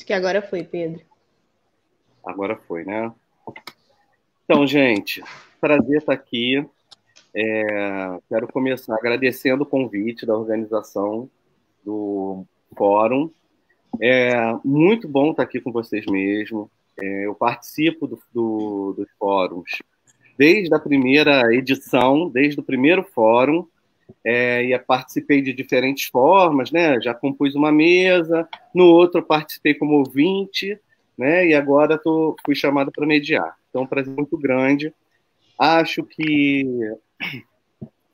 Acho que agora foi, Pedro. Agora foi, né? Então, gente, prazer estar aqui. Quero começar agradecendo o convite da organização do fórum. É muito bom estar aqui com vocês mesmo. Eu participo dos fóruns desde a primeira edição, desde o primeiro fórum, e participei de diferentes formas, né? Já compus uma mesa, no outro participei como ouvinte, né? E agora fui chamado para mediar. Então, é um prazer muito grande. Acho que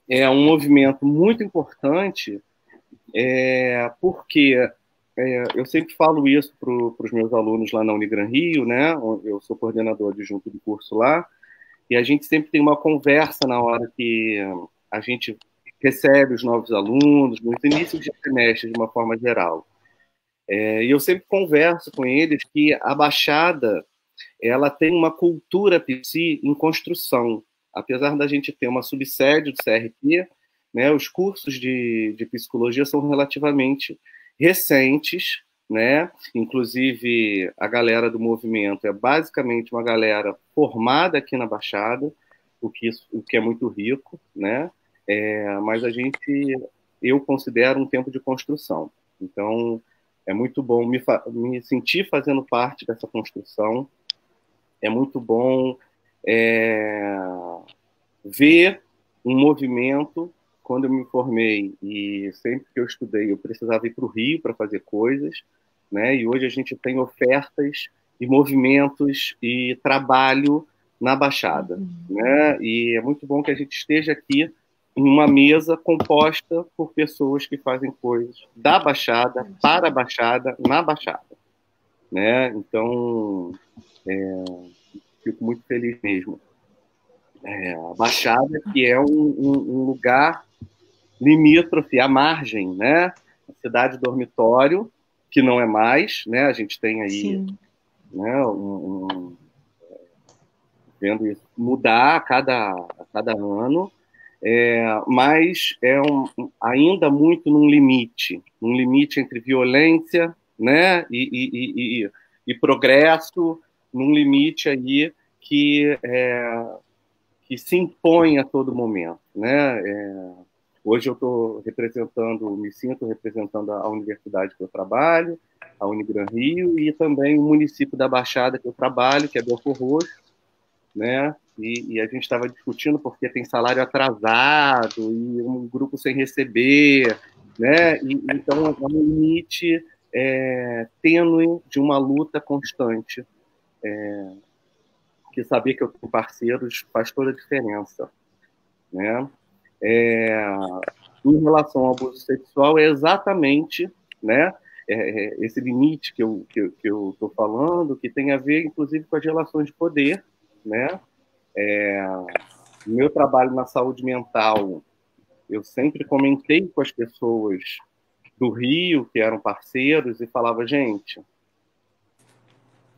é um movimento muito importante, porque eu sempre falo isso para os meus alunos lá na Unigran Rio, né? Eu sou coordenador adjunto do curso lá, e a gente sempre tem uma conversa na hora que a gente recebe os novos alunos, nos inícios de semestre, de uma forma geral. E eu sempre converso com eles que a Baixada ela tem uma cultura psi em construção. Apesar da gente ter uma subsede do CRP, né, os cursos de psicologia são relativamente recentes, né? Inclusive, a galera do movimento é basicamente uma galera formada aqui na Baixada, o que é muito rico, né? Mas eu considero um tempo de construção. Então, é muito bom me sentir fazendo parte dessa construção. É muito bom ver um movimento. Quando eu me formei e sempre que eu estudei, eu precisava ir para o Rio para fazer coisas, né? E hoje a gente tem ofertas e movimentos e trabalho na Baixada, né? E é muito bom que a gente esteja aqui em uma mesa composta por pessoas que fazem coisas da Baixada, para a Baixada, na Baixada, né? Então, fico muito feliz mesmo. A Baixada, que é um lugar limítrofe, à margem, né? A cidade dormitório, que não é mais, né? A gente tem aí, né, vendo isso mudar a cada ano, mas ainda muito num limite entre violência, né, e progresso, num limite aí que se impõe a todo momento, né? Hoje eu estou me sinto representando a universidade que eu trabalho, a Unigran Rio, e também o município da Baixada que eu trabalho, que é Belford Roxo, né? E a gente estava discutindo porque tem salário atrasado e um grupo sem receber, né? Então é um limite tênue de uma luta constante, que saber que eu tenho parceiros faz toda a diferença, né? Em relação ao abuso sexual, é exatamente, né, esse limite que eu estou falando, que tem a ver, inclusive, com as relações de poder, né? No meu trabalho na saúde mental, eu sempre comentei com as pessoas do Rio, que eram parceiros, e falava, gente,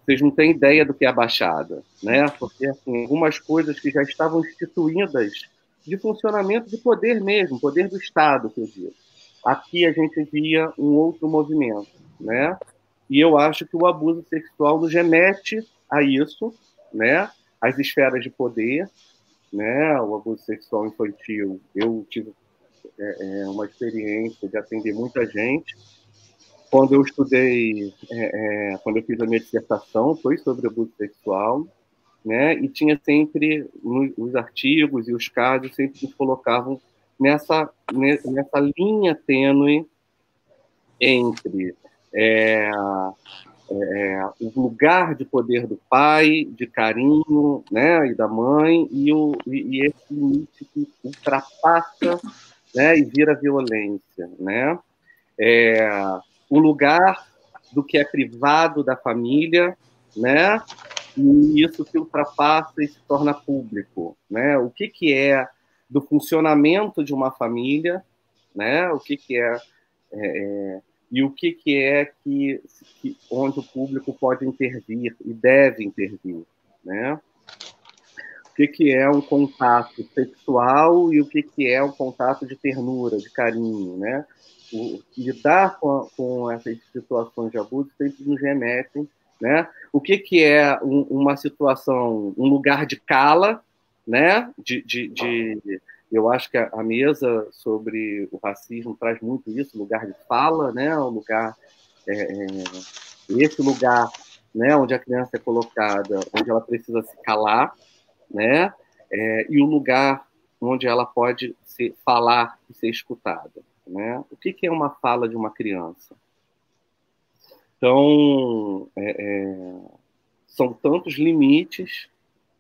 vocês não têm ideia do que é a Baixada, né? Porque, assim, algumas coisas que já estavam instituídas de funcionamento de poder mesmo, poder do Estado, que eu digo. Aqui a gente via um outro movimento, né? E eu acho que o abuso sexual nos remete a isso, né? As esferas de poder, né? O abuso sexual infantil, eu tive uma experiência de atender muita gente. Quando eu estudei, quando eu fiz a minha dissertação, foi sobre abuso sexual, né? E tinha sempre os artigos e os casos sempre nos colocavam nessa linha tênue entre o lugar de poder do pai, de carinho, né, e da mãe, e esse limite que ultrapassa, né, e vira violência, né? O lugar do que é privado da família, né? E isso se ultrapassa e se torna público, né? O que é do funcionamento de uma família, né? O que e o que é onde o público pode intervir e deve intervir, né? O que é um contato sexual e o que é um contato de ternura, de carinho, né? lidar com essas situações de abuso sempre nos remetem, né? O que é uma situação, um lugar de cala, né? Eu acho que a mesa sobre o racismo traz muito isso, lugar de fala, né? Um lugar, esse lugar, né? Onde a criança é colocada, onde ela precisa se calar, né? E o lugar onde ela pode falar e ser escutada, né? O que é uma fala de uma criança? Então, são tantos limites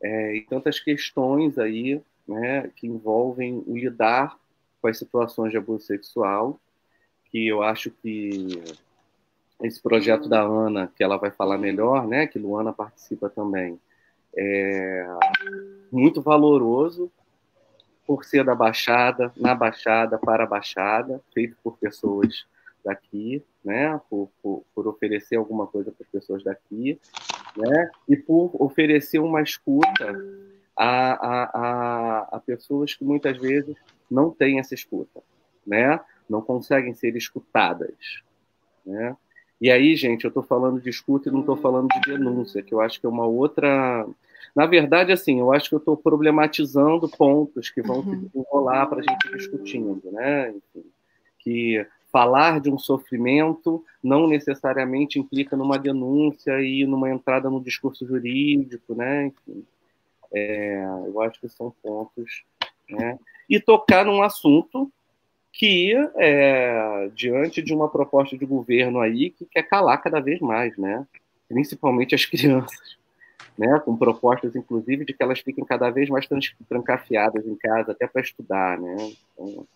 e tantas questões aí, né, que envolvem o lidar com as situações de abuso sexual, que eu acho que esse projeto da Ana, que ela vai falar melhor, né, que Luana participa também, é muito valoroso por ser da Baixada, na Baixada, para a Baixada, feito por pessoas daqui, né, por oferecer alguma coisa para as pessoas daqui, né, e por oferecer uma escuta a pessoas que muitas vezes não têm essa escuta, né, não conseguem ser escutadas, né. E aí, gente, eu estou falando de escuta e não estou falando de denúncia, que eu acho que é uma outra. Na verdade, assim, eu acho que eu estou problematizando pontos que vão se desenrolar para a gente ir discutindo, né? Enfim, que falar de um sofrimento não necessariamente implica numa denúncia e numa entrada no discurso jurídico, né? Enfim, eu acho que são pontos, né? E tocar num assunto que, diante de uma proposta de governo aí que quer calar cada vez mais, né? Principalmente as crianças, né? Com propostas, inclusive, de que elas fiquem cada vez mais trancafiadas em casa, até para estudar, né? Então,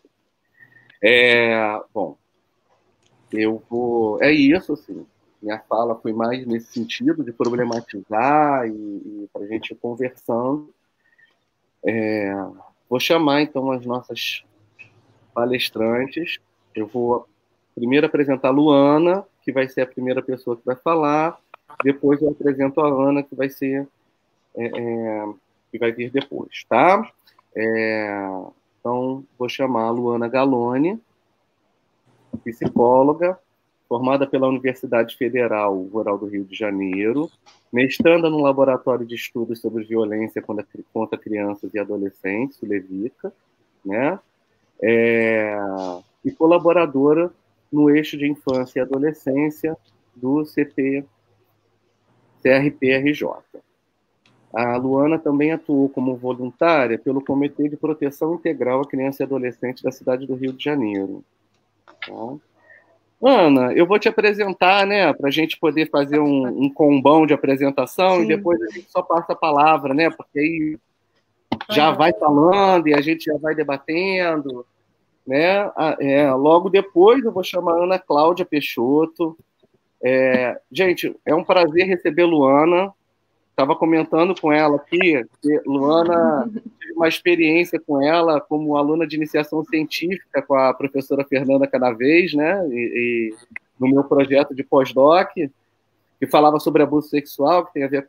bom, eu vou... É isso, assim. Minha fala foi mais nesse sentido de problematizar e para a gente ir conversando. Vou chamar, então, as nossas palestrantes. Eu vou primeiro apresentar a Luana, que vai ser a primeira pessoa que vai falar. Depois eu apresento a Ana, que vai ser que vai vir depois, tá? Então, vou chamar a Luana Galoni, psicóloga, formada pela Universidade Federal Rural do Rio de Janeiro, mestranda no Laboratório de Estudos sobre Violência contra Crianças e Adolescentes, o LEVICA, né? E colaboradora no eixo de infância e adolescência do CRPRJ. A Luana também atuou como voluntária pelo Comitê de Proteção Integral à Criança e Adolescente da cidade do Rio de Janeiro. Tá? Ana, eu vou te apresentar, né, para a gente poder fazer um combão de apresentação. Sim. E depois a gente só passa a palavra, né, porque aí já vai falando e a gente já vai debatendo, né? Logo depois eu vou chamar a Ana Cláudia Peixoto. Gente, é um prazer receber Luana. Estava comentando com ela aqui que Luana teve uma experiência com ela como aluna de iniciação científica com a professora Fernanda Canavês, né? E no meu projeto de pós-doc, que falava sobre abuso sexual, que tem a ver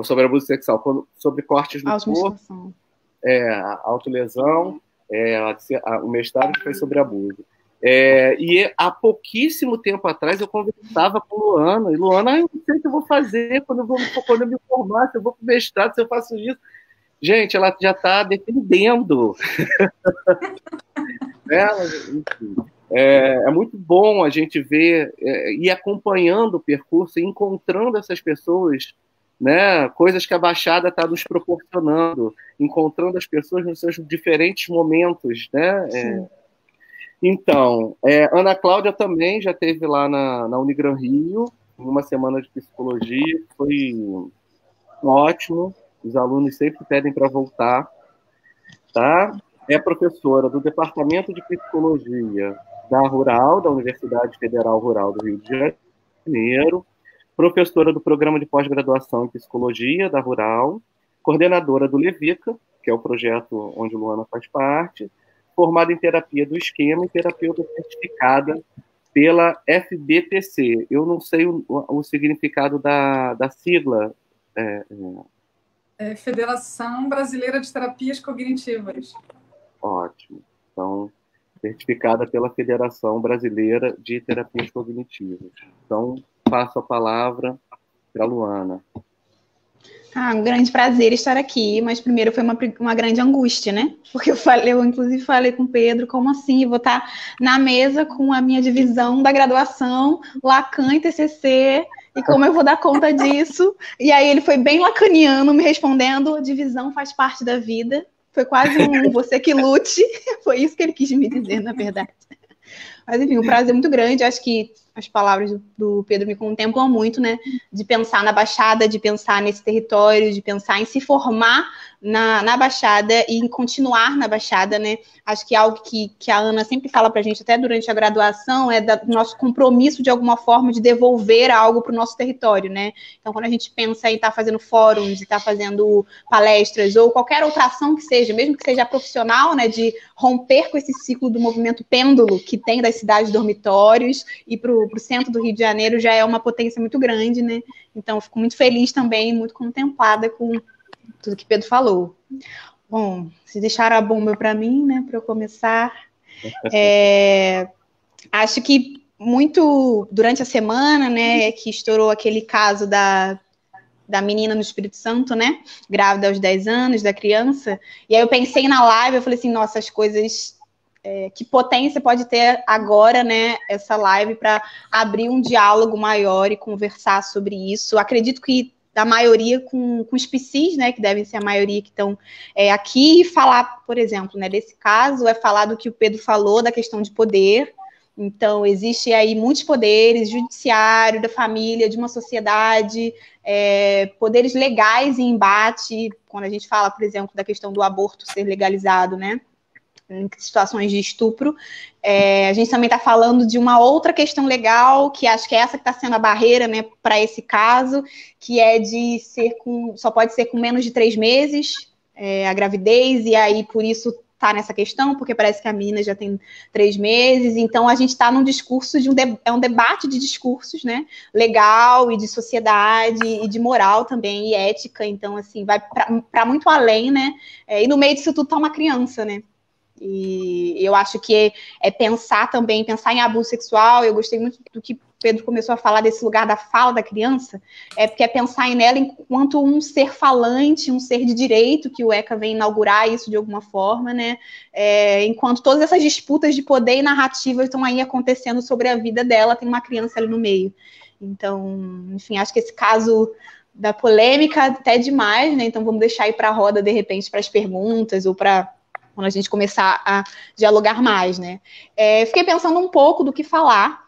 sobre abuso sexual, sobre cortes no corpo, autolesão, o mestrado que foi sobre abuso. E há pouquíssimo tempo atrás eu conversava com Luana, e Luana, eu não sei o que eu vou fazer quando eu me formar, se eu vou para o mestrado, se eu faço isso. Gente, ela já está defendendo. Enfim, é muito bom a gente ver e acompanhando o percurso e encontrando essas pessoas, né, coisas que a Baixada está nos proporcionando, encontrando as pessoas nos seus diferentes momentos, né? Então, Ana Cláudia também já esteve lá na Unigran Rio, uma semana de psicologia, foi ótimo, os alunos sempre pedem para voltar, tá? É professora do Departamento de Psicologia da Rural, da Universidade Federal Rural do Rio de Janeiro, professora do Programa de Pós-Graduação em Psicologia da Rural, coordenadora do LEVICA, que é o projeto onde Luana faz parte, formada em terapia do esquema e terapeuta certificada pela FBTC. Eu não sei o significado da sigla. Federação Brasileira de Terapias Cognitivas. Ótimo. Então, certificada pela Federação Brasileira de Terapias Cognitivas. Então, passo a palavra para a Luana. Um grande prazer estar aqui, mas primeiro foi uma grande angústia, né? Porque eu inclusive falei com o Pedro, como assim? Eu vou estar na mesa com a minha divisão da graduação, Lacan e TCC, e como eu vou dar conta disso? E aí ele foi bem lacaniano me respondendo, divisão faz parte da vida. Foi quase um você que lute, foi isso que ele quis me dizer, na verdade. Mas, enfim, o prazer é muito grande. Acho que as palavras do Pedro me contemplam muito, né? De pensar na Baixada, de pensar nesse território, de pensar em se formar na Baixada e em continuar na Baixada, né? Acho que é algo que a Ana sempre fala para a gente, até durante a graduação, é do nosso compromisso, de alguma forma, de devolver algo para o nosso território, né? Então, quando a gente pensa em estar fazendo fóruns, estar fazendo palestras, ou qualquer outra ação que seja, mesmo que seja profissional, né? De romper com esse ciclo do movimento pêndulo que tem das cidades dormitórios e para o centro do Rio de Janeiro, já é uma potência muito grande, né? Então, eu fico muito feliz também, muito contemplada com tudo que Pedro falou. Bom, se deixaram a bomba para mim, né, para eu começar, acho que muito durante a semana, né, que estourou aquele caso da menina no Espírito Santo, né, grávida aos 10 anos, da criança, e aí eu pensei na live, eu falei assim, nossa, as coisas... que potência pode ter agora, né, essa live para abrir um diálogo maior e conversar sobre isso. Acredito que da maioria com os psis, né, que devem ser a maioria que estão aqui, e falar, por exemplo, né, desse caso, é falar do que o Pedro falou, da questão de poder. Então, existe aí muitos poderes, judiciário, da família, de uma sociedade, poderes legais em embate, quando a gente fala, por exemplo, da questão do aborto ser legalizado, né, em situações de estupro. A gente também está falando de uma outra questão legal, que acho que é essa que está sendo a barreira, né, para esse caso, que é de só pode ser com menos de 3 meses a gravidez, e aí por isso está nessa questão, porque parece que a menina já tem 3 meses, então a gente está num discurso é um debate de discursos, né, legal e de sociedade e de moral também, e ética, então assim, vai para muito além, né, e no meio disso tudo está uma criança, né. E eu acho que pensar também, pensar em abuso sexual. Eu gostei muito do que Pedro começou a falar desse lugar da fala da criança, porque é pensar nela enquanto um ser falante, um ser de direito, que o ECA vem inaugurar isso de alguma forma, né? Enquanto todas essas disputas de poder e narrativa estão aí acontecendo sobre a vida dela, tem uma criança ali no meio. Então, enfim, acho que esse caso da polêmica até demais, né? Então vamos deixar aí para a roda, de repente, para as perguntas ou para quando a gente começar a dialogar mais, né? Fiquei pensando um pouco do que falar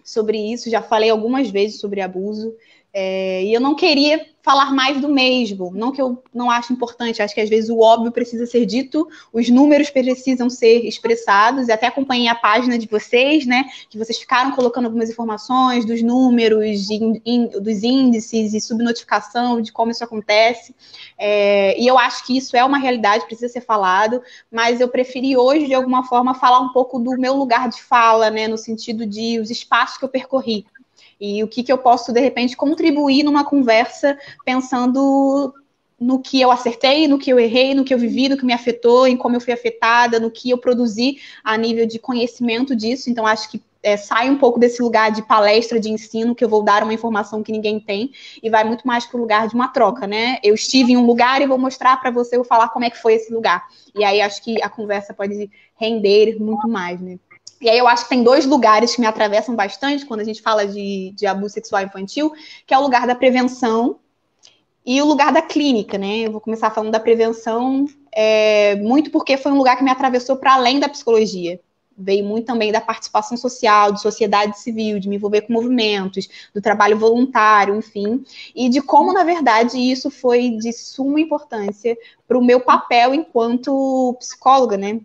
sobre isso, já falei algumas vezes sobre abuso, e eu não queria falar mais do mesmo, não que eu não acho importante, acho que às vezes o óbvio precisa ser dito, os números precisam ser expressados, e até acompanhei a página de vocês, né, que vocês ficaram colocando algumas informações dos números, dos índices e subnotificação, de como isso acontece, e eu acho que isso é uma realidade, precisa ser falado, mas eu preferi hoje, de alguma forma, falar um pouco do meu lugar de fala, né, no sentido de os espaços que eu percorri, e o que eu posso, de repente, contribuir numa conversa pensando no que eu acertei, no que eu errei, no que eu vivi, no que me afetou, em como eu fui afetada, no que eu produzi a nível de conhecimento disso. Então, acho que sai um pouco desse lugar de palestra, de ensino, que eu vou dar uma informação que ninguém tem, e vai muito mais para o lugar de uma troca, né? Eu estive em um lugar e vou mostrar para você, vou falar como é que foi esse lugar. E aí, acho que a conversa pode render muito mais, né? E aí eu acho que tem 2 lugares que me atravessam bastante quando a gente fala de abuso sexual infantil, que é o lugar da prevenção e o lugar da clínica, né? Eu vou começar falando da prevenção, muito porque foi um lugar que me atravessou para além da psicologia. Veio muito também da participação social, de sociedade civil, de me envolver com movimentos, do trabalho voluntário, enfim, e de como, na verdade, isso foi de suma importância para o meu papel enquanto psicóloga, né?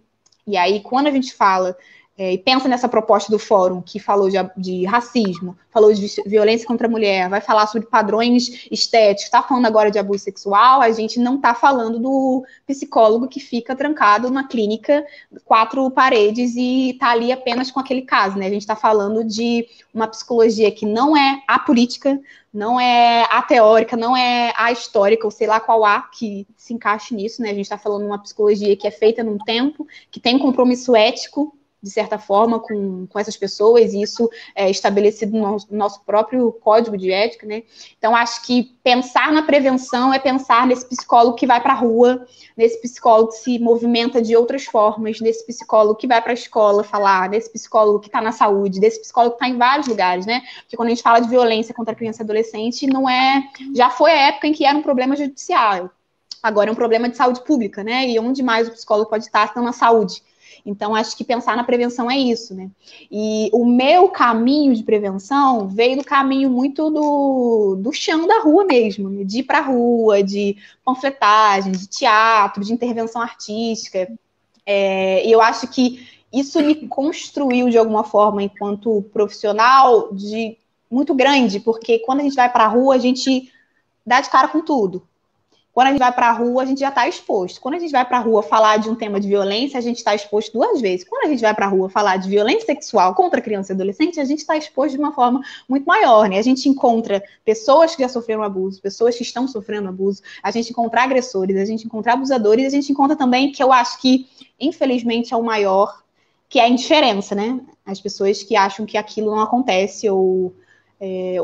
E aí, quando a gente fala e pensa nessa proposta do fórum que falou de racismo, falou de violência contra a mulher, vai falar sobre padrões estéticos, está falando agora de abuso sexual, a gente não está falando do psicólogo que fica trancado numa clínica, 4 paredes e está ali apenas com aquele caso, né? A gente está falando de uma psicologia que não é apolítica, não é a teórica, não é a histórica, ou sei lá qual A que se encaixe nisso, né? A gente está falando de uma psicologia que é feita num tempo, que tem compromisso ético, de certa forma, com essas pessoas, e isso é estabelecido no nosso próprio código de ética, né? Então, acho que pensar na prevenção é pensar nesse psicólogo que vai para a rua, nesse psicólogo que se movimenta de outras formas, nesse psicólogo que vai para a escola falar, nesse psicólogo que está na saúde, desse psicólogo que está em vários lugares, né? Porque quando a gente fala de violência contra a criança e adolescente, não é... Já foi a época em que era um problema judicial, agora é um problema de saúde pública, né? E onde mais o psicólogo pode estar estão na saúde. Então, acho que pensar na prevenção é isso, né? E o meu caminho de prevenção veio do caminho muito do chão da rua mesmo, né? De ir para a rua, de panfletagem, de teatro, de intervenção artística. E eu acho que isso me construiu, de alguma forma, enquanto profissional, muito grande, porque quando a gente vai para a rua, a gente dá de cara com tudo. Quando a gente vai para a rua, a gente já está exposto. Quando a gente vai para a rua falar de um tema de violência, a gente está exposto 2 vezes. Quando a gente vai para a rua falar de violência sexual contra criança e adolescente, a gente está exposto de uma forma muito maior, né? A gente encontra pessoas que já sofreram abuso, pessoas que estão sofrendo abuso, a gente encontra agressores, a gente encontra abusadores, a gente encontra também, que eu acho que, infelizmente, é o maior, que é a indiferença, né? As pessoas que acham que aquilo não acontece, ou...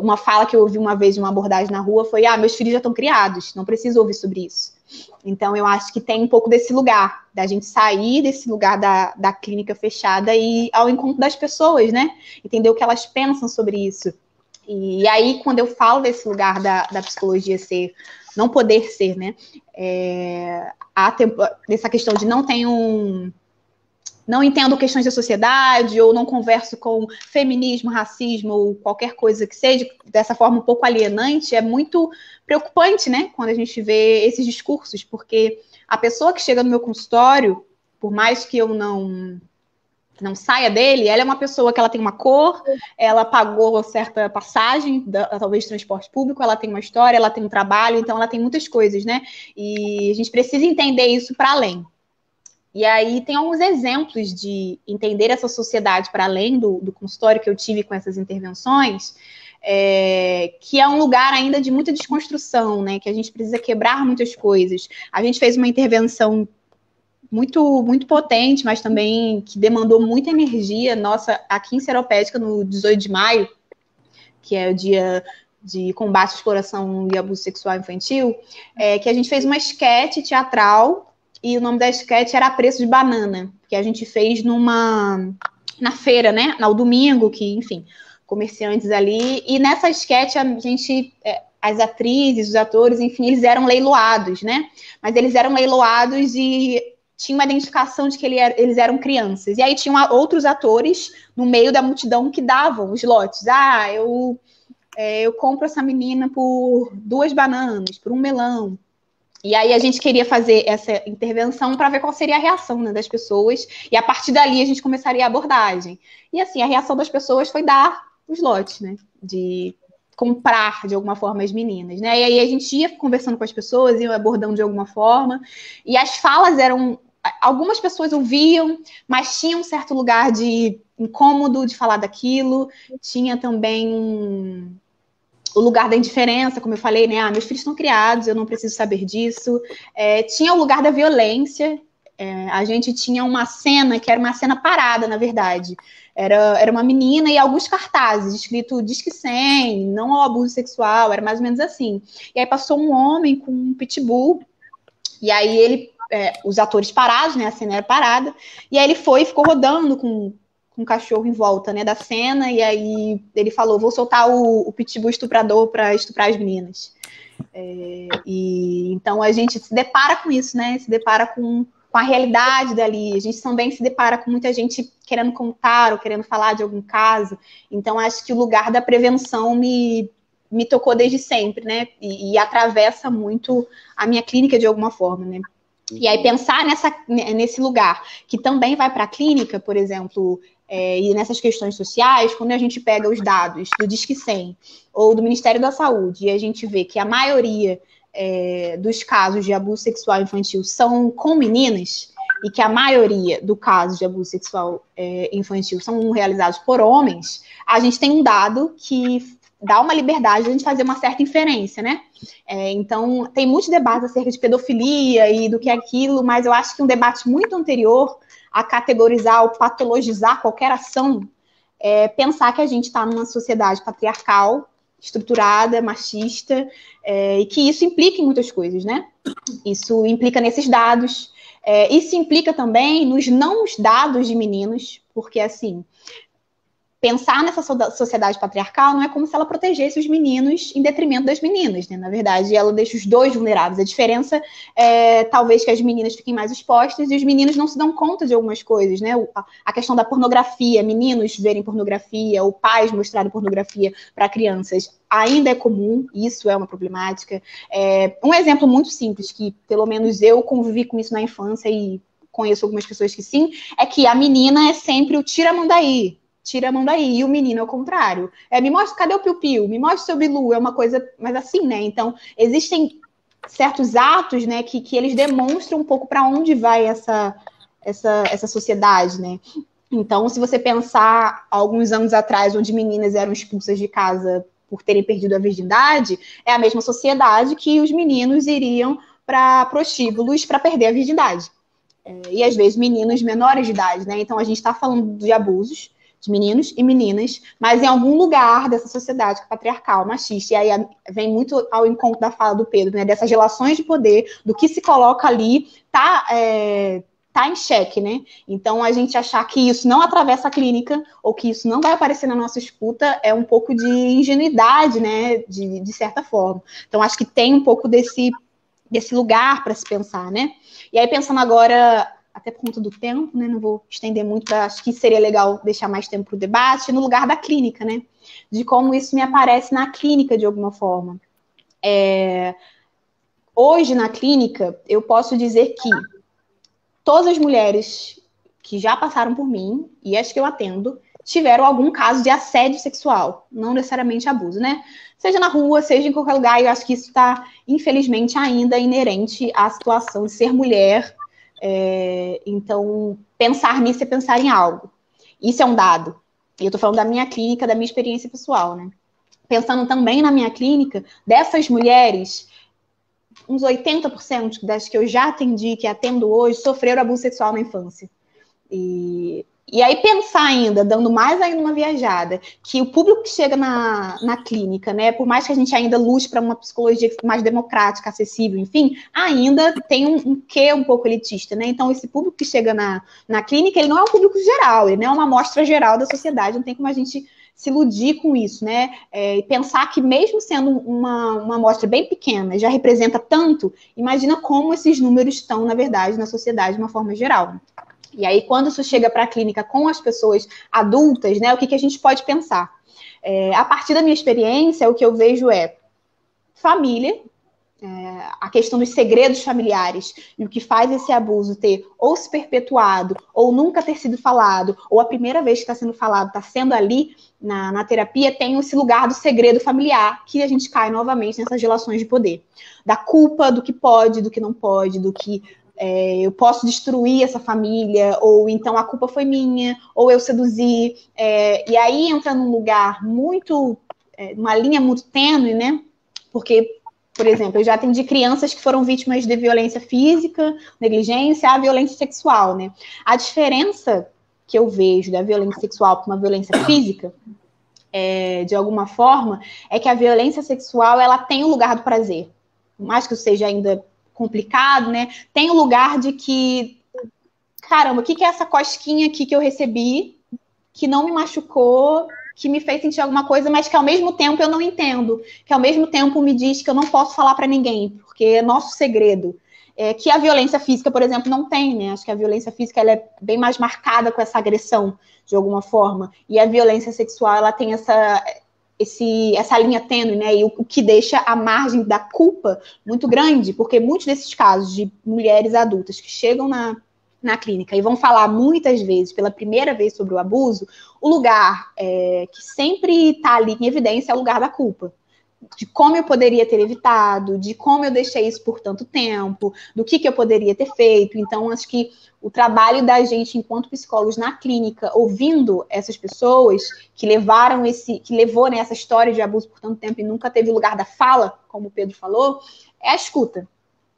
uma fala que eu ouvi uma vez de uma abordagem na rua foi: meus filhos já estão criados, não preciso ouvir sobre isso. Então, eu acho que tem um pouco desse lugar, da gente sair desse lugar da clínica fechada e ir ao encontro das pessoas, né? Entender o que elas pensam sobre isso. E aí, quando eu falo desse lugar da psicologia não poder ser, né? Dessa questão de não entendo questões da sociedade, ou não converso com feminismo, racismo, ou qualquer coisa que seja, dessa forma um pouco alienante, é muito preocupante, né? Quando a gente vê esses discursos, porque a pessoa que chega no meu consultório, por mais que eu não saia dele, ela é uma pessoa que ela tem uma cor, ela pagou certa passagem, talvez de transporte público, ela tem uma história, ela tem um trabalho, então ela tem muitas coisas, né? E a gente precisa entender isso para além. E aí tem alguns exemplos de entender essa sociedade para além do consultório que eu tive com essas intervenções, que é um lugar ainda de muita desconstrução, né? Que a gente precisa quebrar muitas coisas. A gente fez uma intervenção muito, muito potente, mas também que demandou muita energia nossa aqui em Seropédica, no 18 de maio, que é o dia de combate à exploração e abuso sexual infantil, que a gente fez uma esquete teatral. E o nome da sketch era A Preço de Banana, que a gente fez na feira, né? No domingo, que, enfim, comerciantes ali. E nessa sketch, as atrizes, os atores, enfim, eles eram leiloados, né? Mas eles eram leiloados e tinha uma identificação de que eles eram crianças. E aí tinham outros atores no meio da multidão que davam os lotes. Eu compro essa menina por 2 bananas, por 1 melão. E aí a gente queria fazer essa intervenção para ver qual seria a reação, né, das pessoas, e a partir dali a gente começaria a abordagem. E assim, a reação das pessoas foi dar os lotes, né, de comprar de alguma forma as meninas, né, e aí a gente ia conversando com as pessoas, ia abordando de alguma forma, e as falas eram... Algumas pessoas ouviam, mas tinha um certo lugar de incômodo de falar daquilo, tinha também o lugar da indiferença, como eu falei, né? Meus filhos estão criados, eu não preciso saber disso. Tinha o lugar da violência. A gente tinha uma cena que era uma cena parada, na verdade. Era uma menina e alguns cartazes, escrito Disque 100, não ao abuso sexual, era mais ou menos assim. E aí passou um homem com um pitbull, e aí os atores parados, né? A cena era parada, e aí ele ficou rodando com um cachorro em volta, né, da cena, e aí ele falou: vou soltar o pitbull estuprador para estuprar as meninas. E então a gente se depara com isso, né, se depara com a realidade dali, a gente também se depara com muita gente querendo contar ou querendo falar de algum caso. Então acho que o lugar da prevenção me tocou desde sempre, né, e atravessa muito a minha clínica de alguma forma, né. E aí pensar nesse lugar que também vai para a clínica, por exemplo, e nessas questões sociais, quando a gente pega os dados do Disque 100 ou do Ministério da Saúde e a gente vê que a maioria dos casos de abuso sexual infantil são com meninas e que a maioria do caso de abuso sexual infantil são realizados por homens, a gente tem um dado que dá uma liberdade de a gente fazer uma certa inferência, né? Então, tem muitos debates acerca de pedofilia e do que é aquilo, mas eu acho que um debate muito anterior a categorizar ou patologizar qualquer ação, pensar que a gente está numa sociedade patriarcal, estruturada, machista, e que isso implica em muitas coisas, né? Isso implica nesses dados, isso implica também nos não dados de meninos, porque, assim, pensar nessa sociedade patriarcal não é como se ela protegesse os meninos em detrimento das meninas, né? Na verdade, ela deixa os dois vulneráveis. A diferença é, talvez, que as meninas fiquem mais expostas e os meninos não se dão conta de algumas coisas, né? A questão da pornografia, meninos verem pornografia ou pais mostrarem pornografia para crianças ainda é comum, isso é uma problemática. Um exemplo muito simples, que pelo menos eu convivi com isso na infância e conheço algumas pessoas que sim, é que a menina é sempre o tira a mão daí, e o menino é o contrário. Me mostra, cadê o piu-piu? Me mostra o seu bilu, é uma coisa, mas assim, né? Então, existem certos atos, né, que eles demonstram um pouco para onde vai essa sociedade, né? Então, se você pensar alguns anos atrás, onde meninas eram expulsas de casa por terem perdido a virgindade, é a mesma sociedade que os meninos iriam para prostíbulos para perder a virgindade. E às vezes meninos menores de idade, né? Então, a gente está falando de abusos de meninos e meninas, mas em algum lugar dessa sociedade patriarcal, machista, e aí vem muito ao encontro da fala do Pedro, né, dessas relações de poder, do que se coloca ali, tá em xeque, né? Então, a gente achar que isso não atravessa a clínica, ou que isso não vai aparecer na nossa escuta, é um pouco de ingenuidade, né, de certa forma. Então, acho que tem um pouco desse lugar para se pensar, né? E aí, pensando agora, até por conta do tempo, né? Não vou estender muito, acho que seria legal deixar mais tempo para o debate, no lugar da clínica, né? De como isso me aparece na clínica de alguma forma. Hoje, na clínica, eu posso dizer que todas as mulheres que já passaram por mim, e as que eu atendo, tiveram algum caso de assédio sexual, não necessariamente abuso, né? Seja na rua, seja em qualquer lugar, eu acho que isso está, infelizmente, ainda inerente à situação de ser mulher. Então, pensar nisso é pensar em algo. Isso é um dado. E eu estou falando da minha clínica, da minha experiência pessoal, né? Pensando também na minha clínica, dessas mulheres, uns 80% das que eu já atendi, que atendo hoje, sofreram abuso sexual na infância. E aí pensar ainda, dando mais ainda uma viajada, que o público que chega na clínica, né, por mais que a gente ainda lute para uma psicologia mais democrática, acessível, enfim, ainda tem um quê um pouco elitista, né? Então, esse público que chega na clínica, ele não é um público geral, ele não é uma amostra geral da sociedade, não tem como a gente se iludir com isso, né? E pensar que mesmo sendo uma amostra bem pequena, já representa tanto, imagina como esses números estão, na verdade, na sociedade de uma forma geral. E aí, quando isso chega para a clínica com as pessoas adultas, né, o que a gente pode pensar? A partir da minha experiência, o que eu vejo é família, a questão dos segredos familiares e o que faz esse abuso ter ou se perpetuado, ou nunca ter sido falado, ou a primeira vez que está sendo falado, está sendo ali na terapia, tem esse lugar do segredo familiar, que a gente cai novamente nessas relações de poder. Da culpa do que pode, do que não pode, do que eu posso destruir essa família, ou então a culpa foi minha, ou eu seduzi. E aí entra num lugar muito, uma linha muito tênue, né? Porque, por exemplo, eu já atendi crianças que foram vítimas de violência física, negligência, a violência sexual, né? A diferença que eu vejo da violência sexual para uma violência física, de alguma forma, é que a violência sexual, ela tem o lugar do prazer. Por mais que eu seja ainda complicado, né? Tem o lugar de que, caramba, o que é essa cosquinha aqui que eu recebi, que não me machucou, que me fez sentir alguma coisa, mas que ao mesmo tempo eu não entendo, que ao mesmo tempo me diz que eu não posso falar para ninguém, porque é nosso segredo. Que a violência física, por exemplo, não tem, né? Acho que a violência física ela é bem mais marcada com essa agressão, de alguma forma, e a violência sexual, ela tem essa linha tênue, né? E o que deixa a margem da culpa muito grande, porque muitos desses casos de mulheres adultas que chegam na clínica e vão falar muitas vezes, pela primeira vez, sobre o abuso, o lugar que sempre está ali em evidência é o lugar da culpa. De como eu poderia ter evitado, de como eu deixei isso por tanto tempo, do que eu poderia ter feito. Então, acho que o trabalho da gente, enquanto psicólogos na clínica, ouvindo essas pessoas que levou né, essa história de abuso por tanto tempo e nunca teve lugar da fala, como o Pedro falou, é a escuta.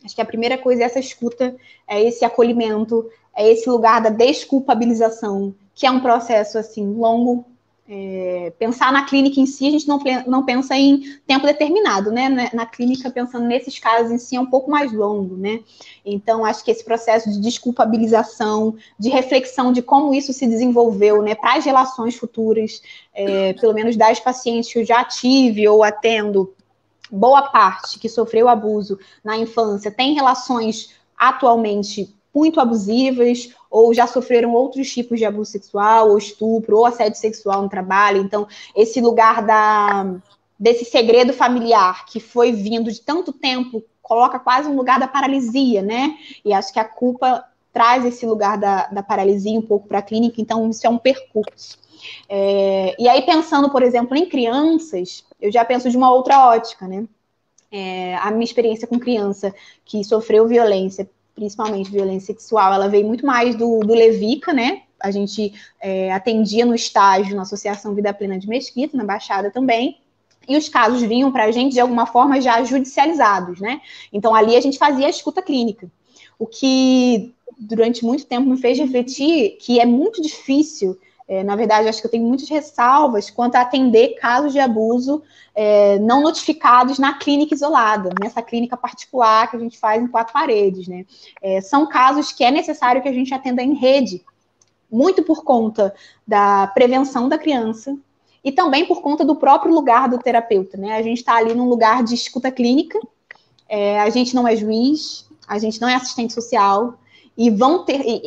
Acho que a primeira coisa é essa escuta, é esse acolhimento, é esse lugar da desculpabilização, que é um processo, assim, longo. Pensar na clínica em si, a gente não pensa em tempo determinado, né? Na clínica, pensando nesses casos em si, é um pouco mais longo, né? Então, acho que esse processo de desculpabilização, de reflexão de como isso se desenvolveu, né, para as relações futuras, pelo menos das pacientes que eu já tive ou atendo, boa parte que sofreu abuso na infância tem relações atualmente muito abusivas, ou já sofreram outros tipos de abuso sexual, ou estupro, ou assédio sexual no trabalho. Então, esse lugar desse segredo familiar que foi vindo de tanto tempo, coloca quase um lugar da paralisia, né? E acho que a culpa traz esse lugar da paralisia um pouco para a clínica, então isso é um percurso. E aí, pensando, por exemplo, em crianças, eu já penso de uma outra ótica, né? A minha experiência com criança que sofreu violência, principalmente violência sexual, ela veio muito mais do Levica, né? A gente atendia no estágio na Associação Vida Plena de Mesquita, na Baixada também, e os casos vinham para a gente, de alguma forma, já judicializados, né? Então, ali a gente fazia a escuta clínica, o que, durante muito tempo, me fez refletir que é muito difícil. Na verdade, acho que eu tenho muitas ressalvas quanto a atender casos de abuso não notificados na clínica isolada, nessa clínica particular que a gente faz em 4 paredes, né? São casos que é necessário que a gente atenda em rede, muito por conta da prevenção da criança e também por conta do próprio lugar do terapeuta, né? A gente está ali num lugar de escuta clínica, a gente não é juiz, a gente não é assistente social, e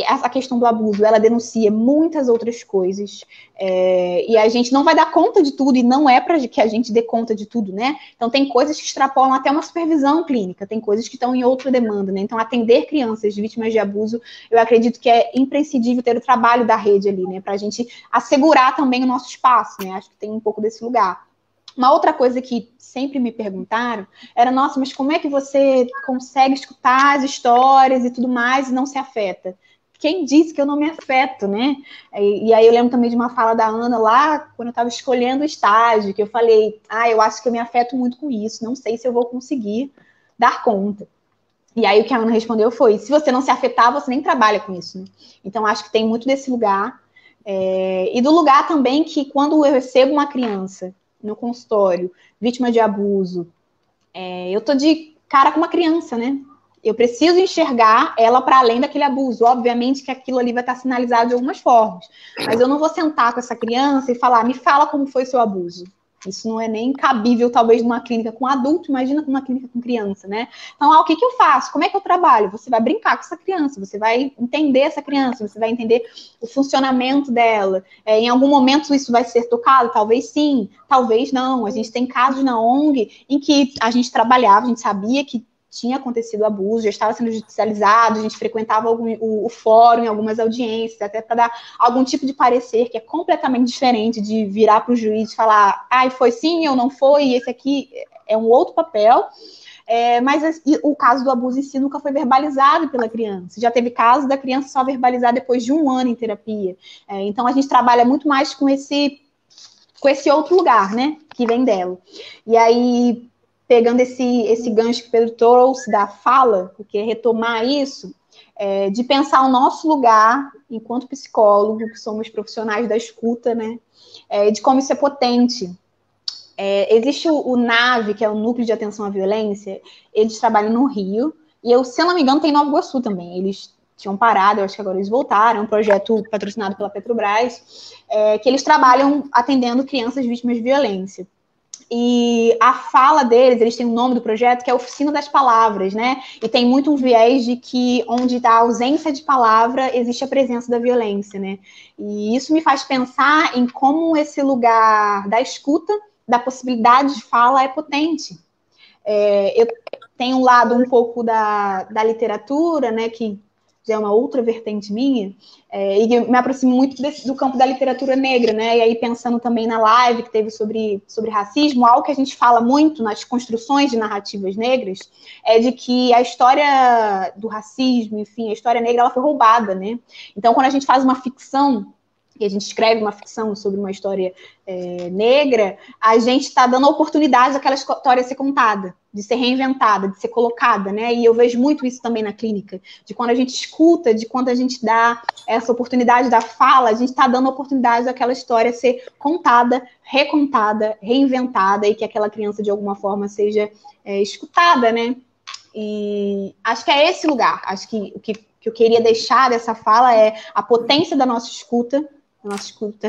essa questão do abuso, ela denuncia muitas outras coisas, e a gente não vai dar conta de tudo, e não é para que a gente dê conta de tudo, né? Então, tem coisas que extrapolam até uma supervisão clínica, tem coisas que estão em outra demanda, né? Então, atender crianças vítimas de abuso, eu acredito que é imprescindível ter o trabalho da rede ali, né? Para a gente assegurar também o nosso espaço, né? Acho que tem um pouco desse lugar. Uma outra coisa que sempre me perguntaram era, nossa, mas como é que você consegue escutar as histórias e tudo mais e não se afeta? Quem disse que eu não me afeto, né? E aí eu lembro também de uma fala da Ana lá, quando eu estava escolhendo o estágio, que eu falei, eu acho que eu me afeto muito com isso, não sei se eu vou conseguir dar conta. E aí o que a Ana respondeu foi, se você não se afetar, você nem trabalha com isso, né? Então acho que tem muito desse lugar. E do lugar também que quando eu recebo uma criança no consultório, vítima de abuso, eu tô de cara com uma criança, né? Eu preciso enxergar ela para além daquele abuso. Obviamente que aquilo ali vai estar sinalizado de algumas formas, mas eu não vou sentar com essa criança e falar, me fala como foi seu abuso. Isso não é nem cabível, talvez, numa clínica com adulto, imagina numa clínica com criança, né? Então, o que eu faço? Como é que eu trabalho? Você vai brincar com essa criança, você vai entender essa criança, você vai entender o funcionamento dela. Em algum momento isso vai ser tocado? Talvez sim, talvez não. A gente tem casos na ONG em que a gente trabalhava, a gente sabia que tinha acontecido abuso, já estava sendo judicializado, a gente frequentava o fórum em algumas audiências, até para dar algum tipo de parecer que é completamente diferente de virar para o juiz e falar, foi sim ou não foi, e esse aqui é um outro papel. Mas o caso do abuso em si nunca foi verbalizado pela criança. Já teve casos da criança só verbalizar depois de 1 ano em terapia. Então, a gente trabalha muito mais com esse outro lugar, né, que vem dela. E aí, pegando esse gancho que o Pedro trouxe da fala, porque retomar isso, de pensar o nosso lugar enquanto psicólogo, que somos profissionais da escuta, né, de como isso é potente. Existe o NAVE, que é o Núcleo de Atenção à Violência, eles trabalham no Rio, e eu, se eu não me engano, tem em Nova Iguaçu também. Eles tinham parado, eu acho que agora eles voltaram, é um projeto patrocinado pela Petrobras, que eles trabalham atendendo crianças vítimas de violência. E a fala deles, eles têm o nome do projeto, que é Oficina das Palavras, né? E tem muito um viés de que onde está a ausência de palavra, existe a presença da violência, né? E isso me faz pensar em como esse lugar da escuta, da possibilidade de fala é potente. Eu tenho um lado um pouco da literatura, né, que já é uma outra vertente minha, e me aproximo muito do campo da literatura negra, né, e aí pensando também na live que teve sobre racismo, algo que a gente fala muito nas construções de narrativas negras, é de que a história do racismo, enfim, a história negra, ela foi roubada, né, então quando a gente faz uma ficção e a gente escreve uma ficção sobre uma história negra, a gente está dando a oportunidade daquela história ser contada, de ser reinventada, de ser colocada, né? E eu vejo muito isso também na clínica, de quando a gente escuta, de quando a gente dá essa oportunidade da fala, a gente está dando a oportunidade daquela história ser contada, recontada, reinventada, e que aquela criança, de alguma forma, seja escutada, né? E acho que é esse lugar. Acho que o que eu queria deixar dessa fala é a potência da nossa escuta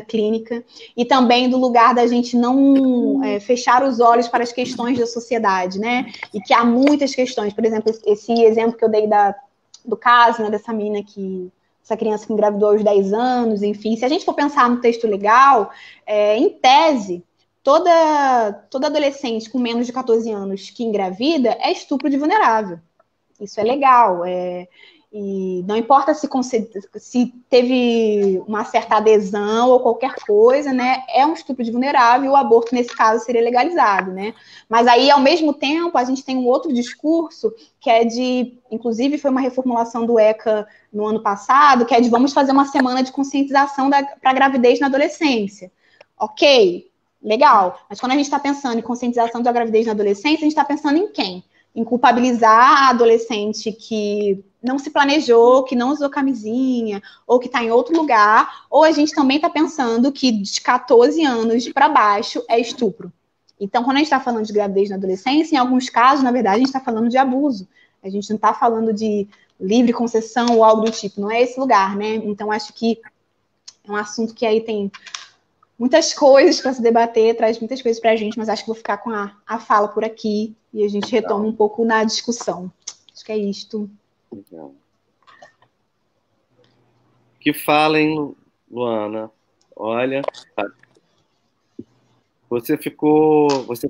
clínica, e também do lugar da gente não fechar os olhos para as questões da sociedade, né? E que há muitas questões. Por exemplo, esse exemplo que eu dei do caso, né, dessa menina essa criança que engravidou aos 10 anos, enfim. Se a gente for pensar no texto legal, em tese, toda adolescente com menos de 14 anos que engravida é estupro de vulnerável. Isso é legal, e não importa se teve uma certa adesão ou qualquer coisa, né? É um estupro de vulnerável, e o aborto, nesse caso, seria legalizado, né? Mas aí, ao mesmo tempo, a gente tem um outro discurso que inclusive foi uma reformulação do ECA no ano passado, que é de vamos fazer uma semana de conscientização para a gravidez na adolescência. Ok, legal. Mas quando a gente está pensando em conscientização da gravidez na adolescência, a gente está pensando em quem? Em culpabilizar a adolescente que não se planejou, que não usou camisinha, ou que está em outro lugar, ou a gente também está pensando que de 14 anos para baixo é estupro. Então, quando a gente está falando de gravidez na adolescência, em alguns casos, na verdade, a gente está falando de abuso. A gente não está falando de livre concessão ou algo do tipo, não é esse lugar, né? Então, acho que é um assunto que aí tem muitas coisas para se debater, traz muitas coisas para a gente, mas acho que vou ficar com a fala por aqui e a gente retoma um pouco na discussão. Acho que é isto. Que falem, Luana. Olha, você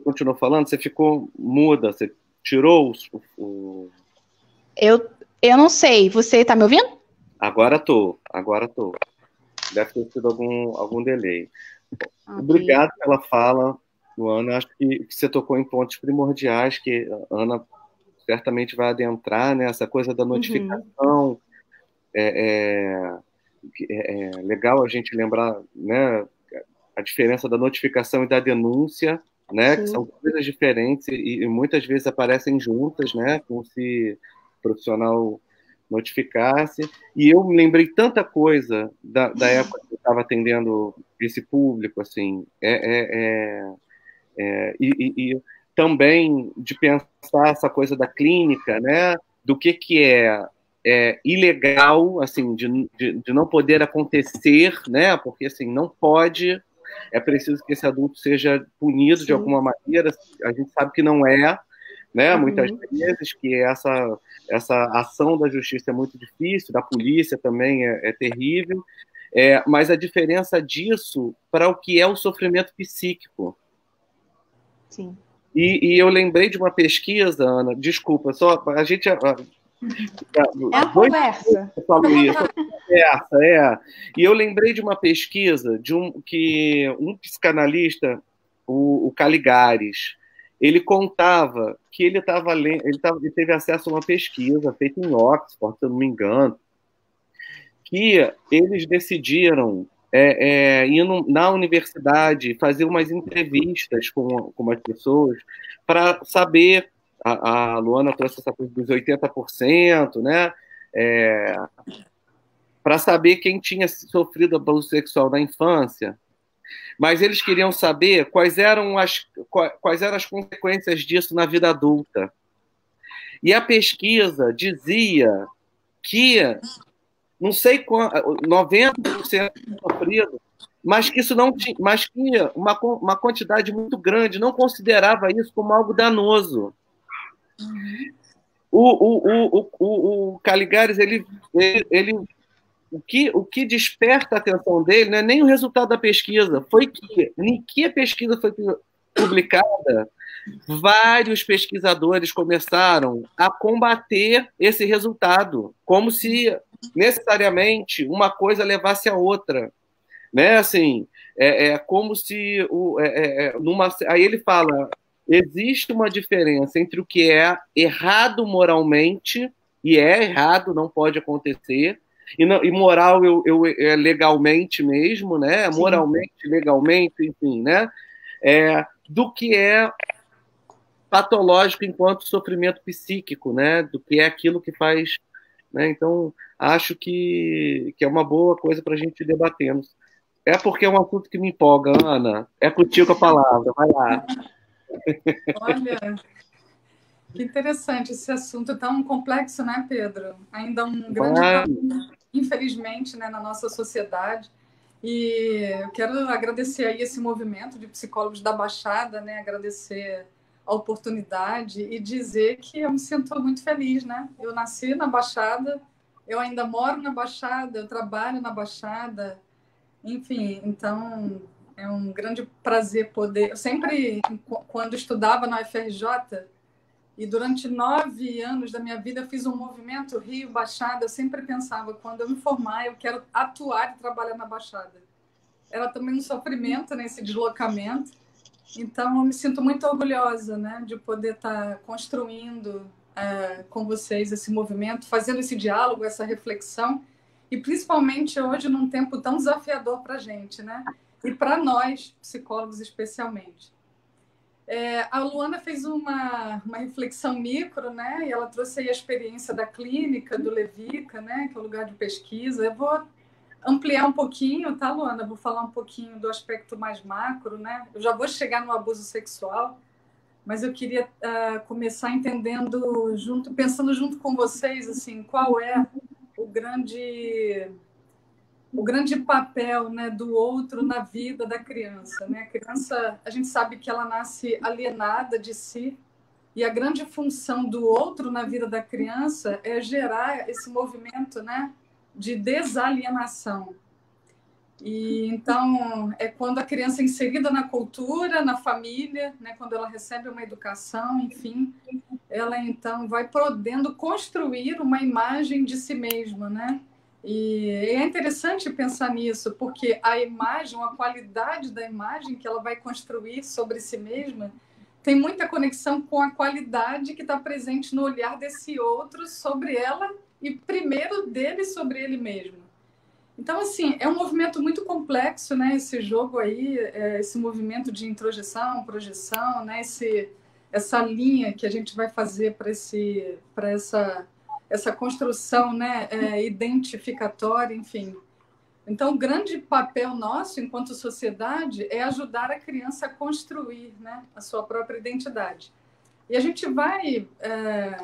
continuou falando, você ficou muda, você tirou o... Eu não sei, você está me ouvindo? Agora tô. Deve ter sido algum delay. Okay. Obrigado pela fala, Luana. Acho que você tocou em pontos primordiais que a Ana certamente vai adentrar, né? Essa coisa da notificação. É legal a gente lembrar, né, a diferença da notificação e da denúncia, né? Que são coisas diferentes e muitas vezes aparecem juntas, né? Como se o profissional notificasse. E eu me lembrei tanta coisa da época que eu estava atendendo esse público, assim, e também de pensar essa coisa da clínica, né? Do que é ilegal, assim, de não poder acontecer, né? Porque assim não pode. É preciso que esse adulto seja punido de alguma maneira. A gente sabe que não é, né? Muitas vezes que essa ação da justiça é muito difícil, da polícia também é terrível, mas a diferença disso para o que é o sofrimento psíquico. Sim. E eu lembrei de uma pesquisa, Ana, desculpa, só a gente... É uma conversa. E eu lembrei de uma pesquisa que um psicanalista, o Caligares, ele contava que ele teve acesso a uma pesquisa feita em Oxford, se eu não me engano, que eles decidiram ir na universidade fazer umas entrevistas com as pessoas para saber, a Luana trouxe essa coisa dos 80%, né? Para saber quem tinha sofrido abuso sexual na infância. Mas eles queriam saber quais eram as consequências disso na vida adulta. E a pesquisa dizia que, não sei quanto, 90% sofrido, mas que isso não tinha, mas que uma quantidade muito grande não considerava isso como algo danoso. O Caligares, o que desperta a atenção dele não é nem o resultado da pesquisa, foi que, em que a pesquisa foi publicada, vários pesquisadores começaram a combater esse resultado, como se necessariamente uma coisa levasse a outra, né? Assim, como se aí ele fala, existe uma diferença entre o que é errado moralmente, e é errado, não pode acontecer, E moral legalmente mesmo, né? Sim. Moralmente, legalmente, enfim, né? Do que é patológico enquanto sofrimento psíquico, né? Do que é aquilo que faz, né? Então, acho que é uma boa coisa para a gente ir debatendo. É porque é um assunto que me empolga, Ana. É contigo a palavra, vai lá. Olha, que interessante esse assunto tão complexo, né, Pedro? Ainda um grande tabu, infelizmente, né, na nossa sociedade. E eu quero agradecer aí esse movimento de psicólogos da Baixada, né, agradecer a oportunidade e dizer que eu me sinto muito feliz, né? Eu nasci na Baixada, eu ainda moro na Baixada, eu trabalho na Baixada, enfim, então é um grande prazer poder. Eu sempre, quando estudava na UFRJ, e durante 9 anos da minha vida eu fiz um movimento Rio Baixada. Eu sempre pensava, quando eu me formar, eu quero atuar e trabalhar na Baixada. Era também um sofrimento nesse deslocamento. Então, eu me sinto muito orgulhosa, né, de poder estar construindo com vocês esse movimento, fazendo esse diálogo, essa reflexão, e principalmente hoje num tempo tão desafiador para a gente, né, e para nós, psicólogos especialmente. A Luana fez uma reflexão micro, né? E ela trouxe aí a experiência da clínica, do Levica, né? Que é o lugar de pesquisa. Eu vou ampliar um pouquinho, tá, Luana? Vou falar um pouquinho do aspecto mais macro, né? Eu já vou chegar no abuso sexual, mas eu queria começar entendendo, pensando junto com vocês, assim, qual é o grande papel, né, do outro na vida da criança, né? A criança, a gente sabe que ela nasce alienada de si, e a grande função do outro na vida da criança é gerar esse movimento, né, de desalienação. E então é quando a criança é inserida na cultura, na família, né, quando ela recebe uma educação, enfim, ela então vai podendo construir uma imagem de si mesma, né? E é interessante pensar nisso, porque a imagem, a qualidade da imagem que ela vai construir sobre si mesma tem muita conexão com a qualidade que está presente no olhar desse outro sobre ela e primeiro dele sobre ele mesmo. Então, assim, é um movimento muito complexo, né? Esse jogo aí, esse movimento de introjeção, projeção, né? Essa linha que a gente vai fazer para essa construção, né? Identificatória, enfim. Então, o grande papel nosso, enquanto sociedade, é ajudar a criança a construir, né, a sua própria identidade. E a gente vai,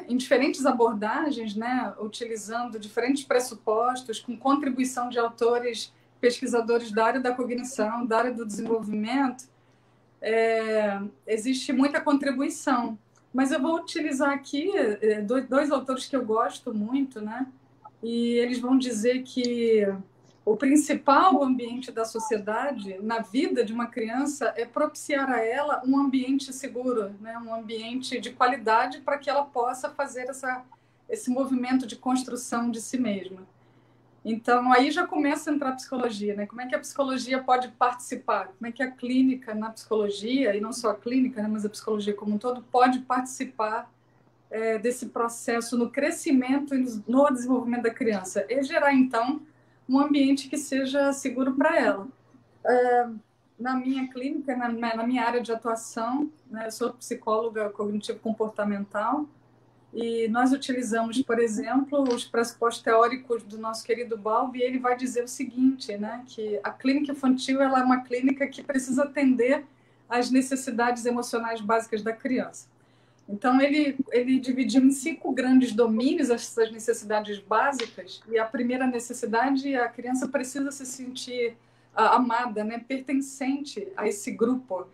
em diferentes abordagens, né, utilizando diferentes pressupostos, com contribuição de autores, pesquisadores da área da cognição, da área do desenvolvimento, existe muita contribuição. Mas eu vou utilizar aqui dois autores que eu gosto muito, né, e eles vão dizer que o principal ambiente da sociedade na vida de uma criança é propiciar a ela um ambiente seguro, né? Um ambiente de qualidade para que ela possa fazer esse movimento de construção de si mesma. Então, aí já começa a entrar a psicologia, né? Como é que a psicologia pode participar? Como é que a clínica na psicologia, e não só a clínica, né, mas a psicologia como um todo, pode participar desse processo no crescimento e no desenvolvimento da criança? E gerar, então, um ambiente que seja seguro para ela. Na minha clínica, na minha área de atuação, né, eu sou psicóloga cognitivo-comportamental e nós utilizamos, por exemplo, os pressupostos teóricos do nosso querido Bowlby, e ele vai dizer o seguinte, né, que a clínica infantil ela é uma clínica que precisa atender às necessidades emocionais básicas da criança. Então, ele dividiu em 5 grandes domínios essas necessidades básicas, e a primeira necessidade, a criança precisa se sentir amada, né, pertencente a esse grupo.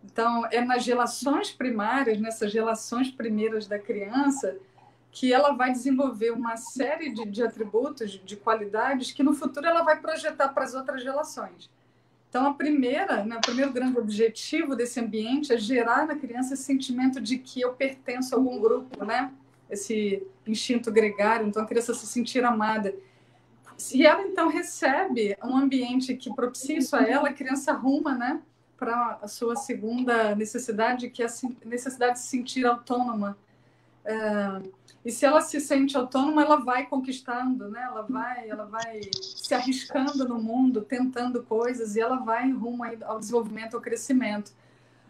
Então, é nas relações primárias, nessas relações primeiras da criança, que ela vai desenvolver uma série de atributos, de qualidades, que no futuro ela vai projetar para as outras relações. Então, o primeiro grande objetivo desse ambiente é gerar na criança esse sentimento de que eu pertenço a algum grupo, né? Esse instinto gregário, então a criança se sentir amada. Se ela, então, recebe um ambiente que propicia isso a ela, a criança arruma, né, para a sua segunda necessidade, que é a necessidade de se sentir autônoma, E se ela se sente autônoma, ela vai conquistando, né? Ela vai se arriscando no mundo, tentando coisas, e ela vai rumo ao desenvolvimento, ao crescimento.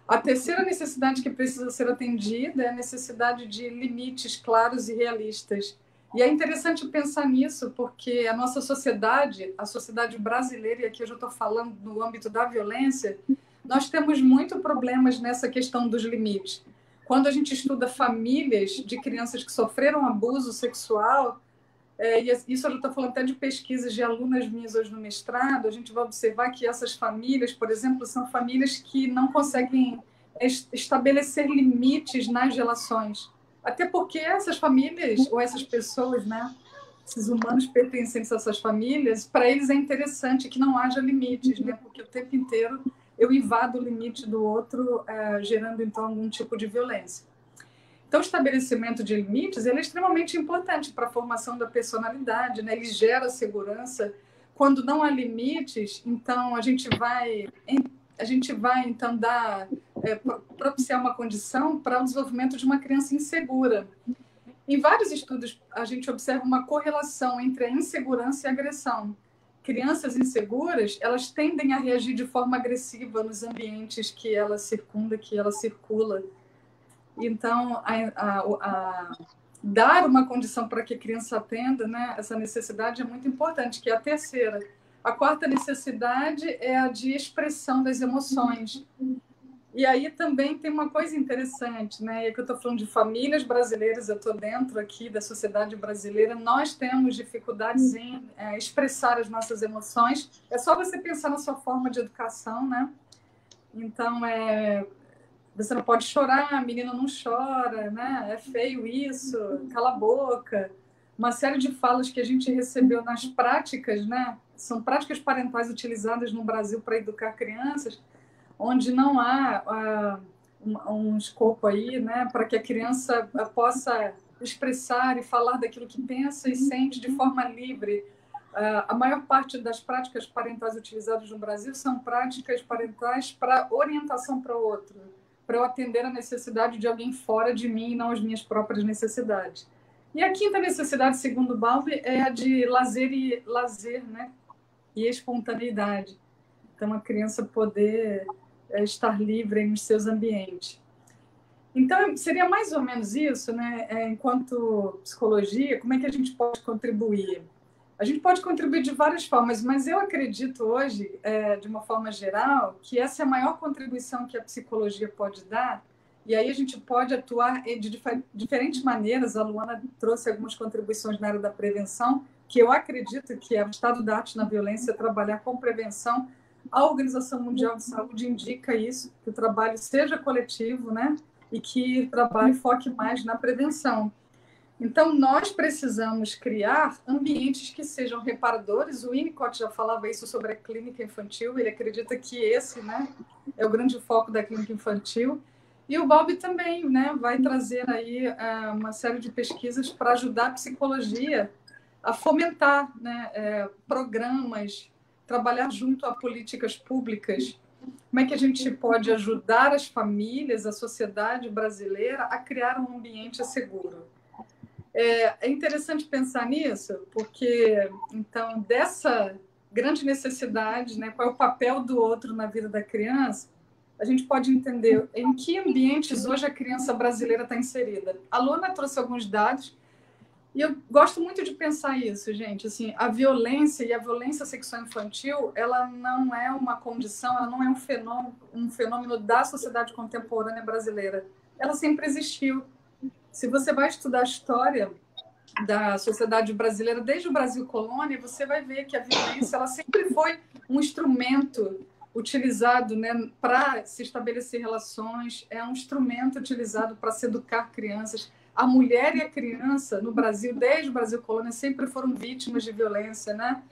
A terceira necessidade que precisa ser atendida é a necessidade de limites claros e realistas. E é interessante pensar nisso, porque a nossa sociedade, a sociedade brasileira, e aqui eu já estou falando no âmbito da violência, nós temos muito problemas nessa questão dos limites. Quando a gente estuda famílias de crianças que sofreram abuso sexual, e isso eu já estou falando até de pesquisas de alunas minhas hoje no mestrado, a gente vai observar que essas famílias, por exemplo, são famílias que não conseguem estabelecer limites nas relações. Até porque essas famílias, ou essas pessoas, né, esses humanos pertencentes a essas famílias, para eles é interessante que não haja limites, né, porque o tempo inteiro eu invado o limite do outro, gerando, então, algum tipo de violência. Então, o estabelecimento de limites ele é extremamente importante para a formação da personalidade, né? Ele gera segurança. Quando não há limites, então, a gente vai então, propiciar uma condição para o desenvolvimento de uma criança insegura. Em vários estudos, a gente observa uma correlação entre a insegurança e a agressão. Crianças inseguras, elas tendem a reagir de forma agressiva nos ambientes que ela circunda, que ela circula. Então, dar uma condição para que a criança atenda, né, essa necessidade é muito importante, que é a terceira. A quarta necessidade é a de expressão das emoções. E aí também tem uma coisa interessante, né? É que eu estou falando de famílias brasileiras, eu estou dentro aqui da sociedade brasileira, nós temos dificuldades em expressar as nossas emoções. É só você pensar na sua forma de educação, né? Então, você não pode chorar, a menina não chora, né? É feio isso, cala a boca. Uma série de falas que a gente recebeu nas práticas, né? São práticas parentais utilizadas no Brasil para educar crianças, onde não há um escopo aí, né, para que a criança possa expressar e falar daquilo que pensa e sente de forma livre. A maior parte das práticas parentais utilizadas no Brasil são práticas parentais para orientação para o outro, para eu atender a necessidade de alguém fora de mim e não as minhas próprias necessidades. E a quinta necessidade, segundo Bowlby, é a de lazer, né, e espontaneidade. Então, a criança poder estar livre nos seus ambientes. Então, seria mais ou menos isso, né? Enquanto psicologia, como é que a gente pode contribuir? A gente pode contribuir de várias formas, mas eu acredito hoje, de uma forma geral, que essa é a maior contribuição que a psicologia pode dar, e aí a gente pode atuar de diferentes maneiras. A Luana trouxe algumas contribuições na área da prevenção, que eu acredito que é o estado da arte na violência, trabalhar com prevenção. A Organização Mundial de Saúde indica isso, que o trabalho seja coletivo, né? E que o trabalho foque mais na prevenção. Então, nós precisamos criar ambientes que sejam reparadores. O Winnicott já falava isso sobre a clínica infantil, ele acredita que esse, né, é o grande foco da clínica infantil. E o Bowlby também, né, vai trazer aí uma série de pesquisas para ajudar a psicologia a fomentar, né, programas, trabalhar junto a políticas públicas. Como é que a gente pode ajudar as famílias, a sociedade brasileira a criar um ambiente seguro? É interessante pensar nisso, porque, então, dessa grande necessidade, né, qual é o papel do outro na vida da criança, a gente pode entender em que ambientes hoje a criança brasileira está inserida. A Luana trouxe alguns dados, e eu gosto muito de pensar isso, gente. Assim, a violência e a violência sexual infantil, ela não é uma condição, ela não é um fenômeno da sociedade contemporânea brasileira. Ela sempre existiu. Se você vai estudar a história da sociedade brasileira, desde o Brasil colônia, você vai ver que a violência ela sempre foi um instrumento utilizado, né, para se estabelecer relações, é um instrumento utilizado para se educar crianças. A mulher e a criança no Brasil, desde o Brasil colônia, sempre foram vítimas de violência, né?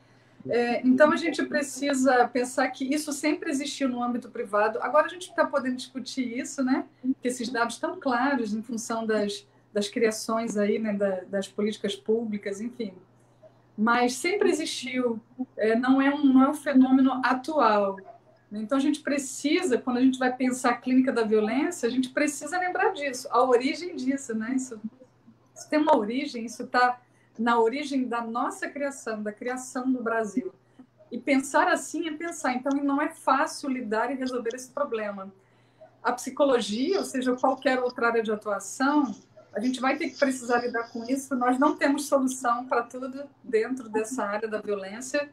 Então, a gente precisa pensar que isso sempre existiu no âmbito privado. Agora, a gente está podendo discutir isso, né? Que esses dados estão claros em função das criações aí, né? Das políticas públicas, enfim. Mas sempre existiu, não é um fenômeno atual. Então, a gente precisa, quando a gente vai pensar a clínica da violência, a gente precisa lembrar disso, a origem disso, né? Isso Isso tem uma origem, isso está na origem da nossa criação, da criação do Brasil. E pensar assim é pensar. Então, não é fácil lidar e resolver esse problema. A psicologia, ou seja, qualquer outra área de atuação, a gente vai ter que precisar lidar com isso. Nós não temos solução para tudo dentro dessa área da violência.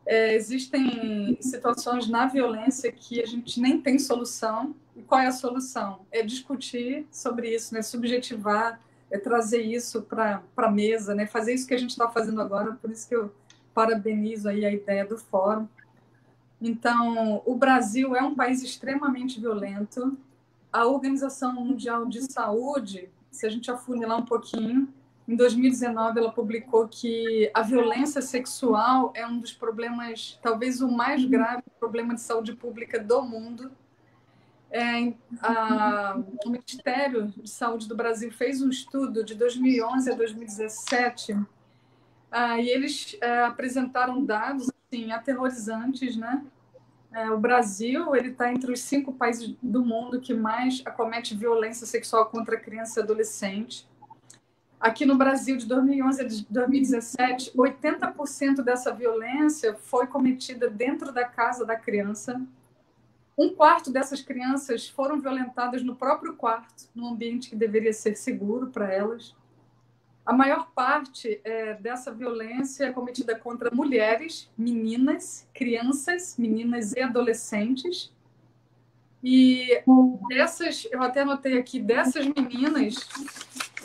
Existem situações na violência que a gente nem tem solução. E qual é a solução? É discutir sobre isso, né? Subjetivar, trazer isso para a mesa, né? Fazer isso que a gente está fazendo agora. Por isso que eu parabenizo aí a ideia do fórum. Então, o Brasil é um país extremamente violento. A Organização Mundial de Saúde, se a gente afunilar um pouquinho, em 2019 ela publicou que a violência sexual é um dos problemas, talvez o mais grave problema de saúde pública do mundo. O Ministério de Saúde do Brasil fez um estudo de 2011 a 2017 e eles apresentaram dados assim, aterrorizantes, né? O Brasil está entre os 5 países do mundo que mais acomete violência sexual contra criança e adolescente. Aqui no Brasil, de 2011 a 2017, 80% dessa violência foi cometida dentro da casa da criança. 1/4 dessas crianças foram violentadas no próprio quarto, num ambiente que deveria ser seguro para elas. A maior parte dessa violência é cometida contra mulheres, meninas, crianças, meninas e adolescentes. E dessas, eu até anotei aqui, dessas meninas,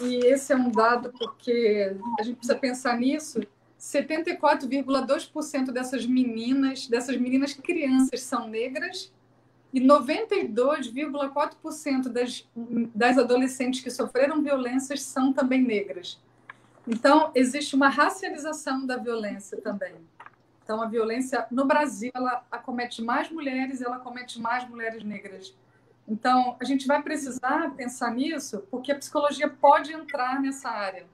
e esse é um dado porque a gente precisa pensar nisso, 74,2% dessas meninas crianças são negras e 92,4% das adolescentes que sofreram violências são também negras. Então, existe uma racialização da violência também. Então, a violência no Brasil, ela acomete mais mulheres, ela acomete mais mulheres negras. Então, a gente vai precisar pensar nisso, porque a psicologia pode entrar nessa área.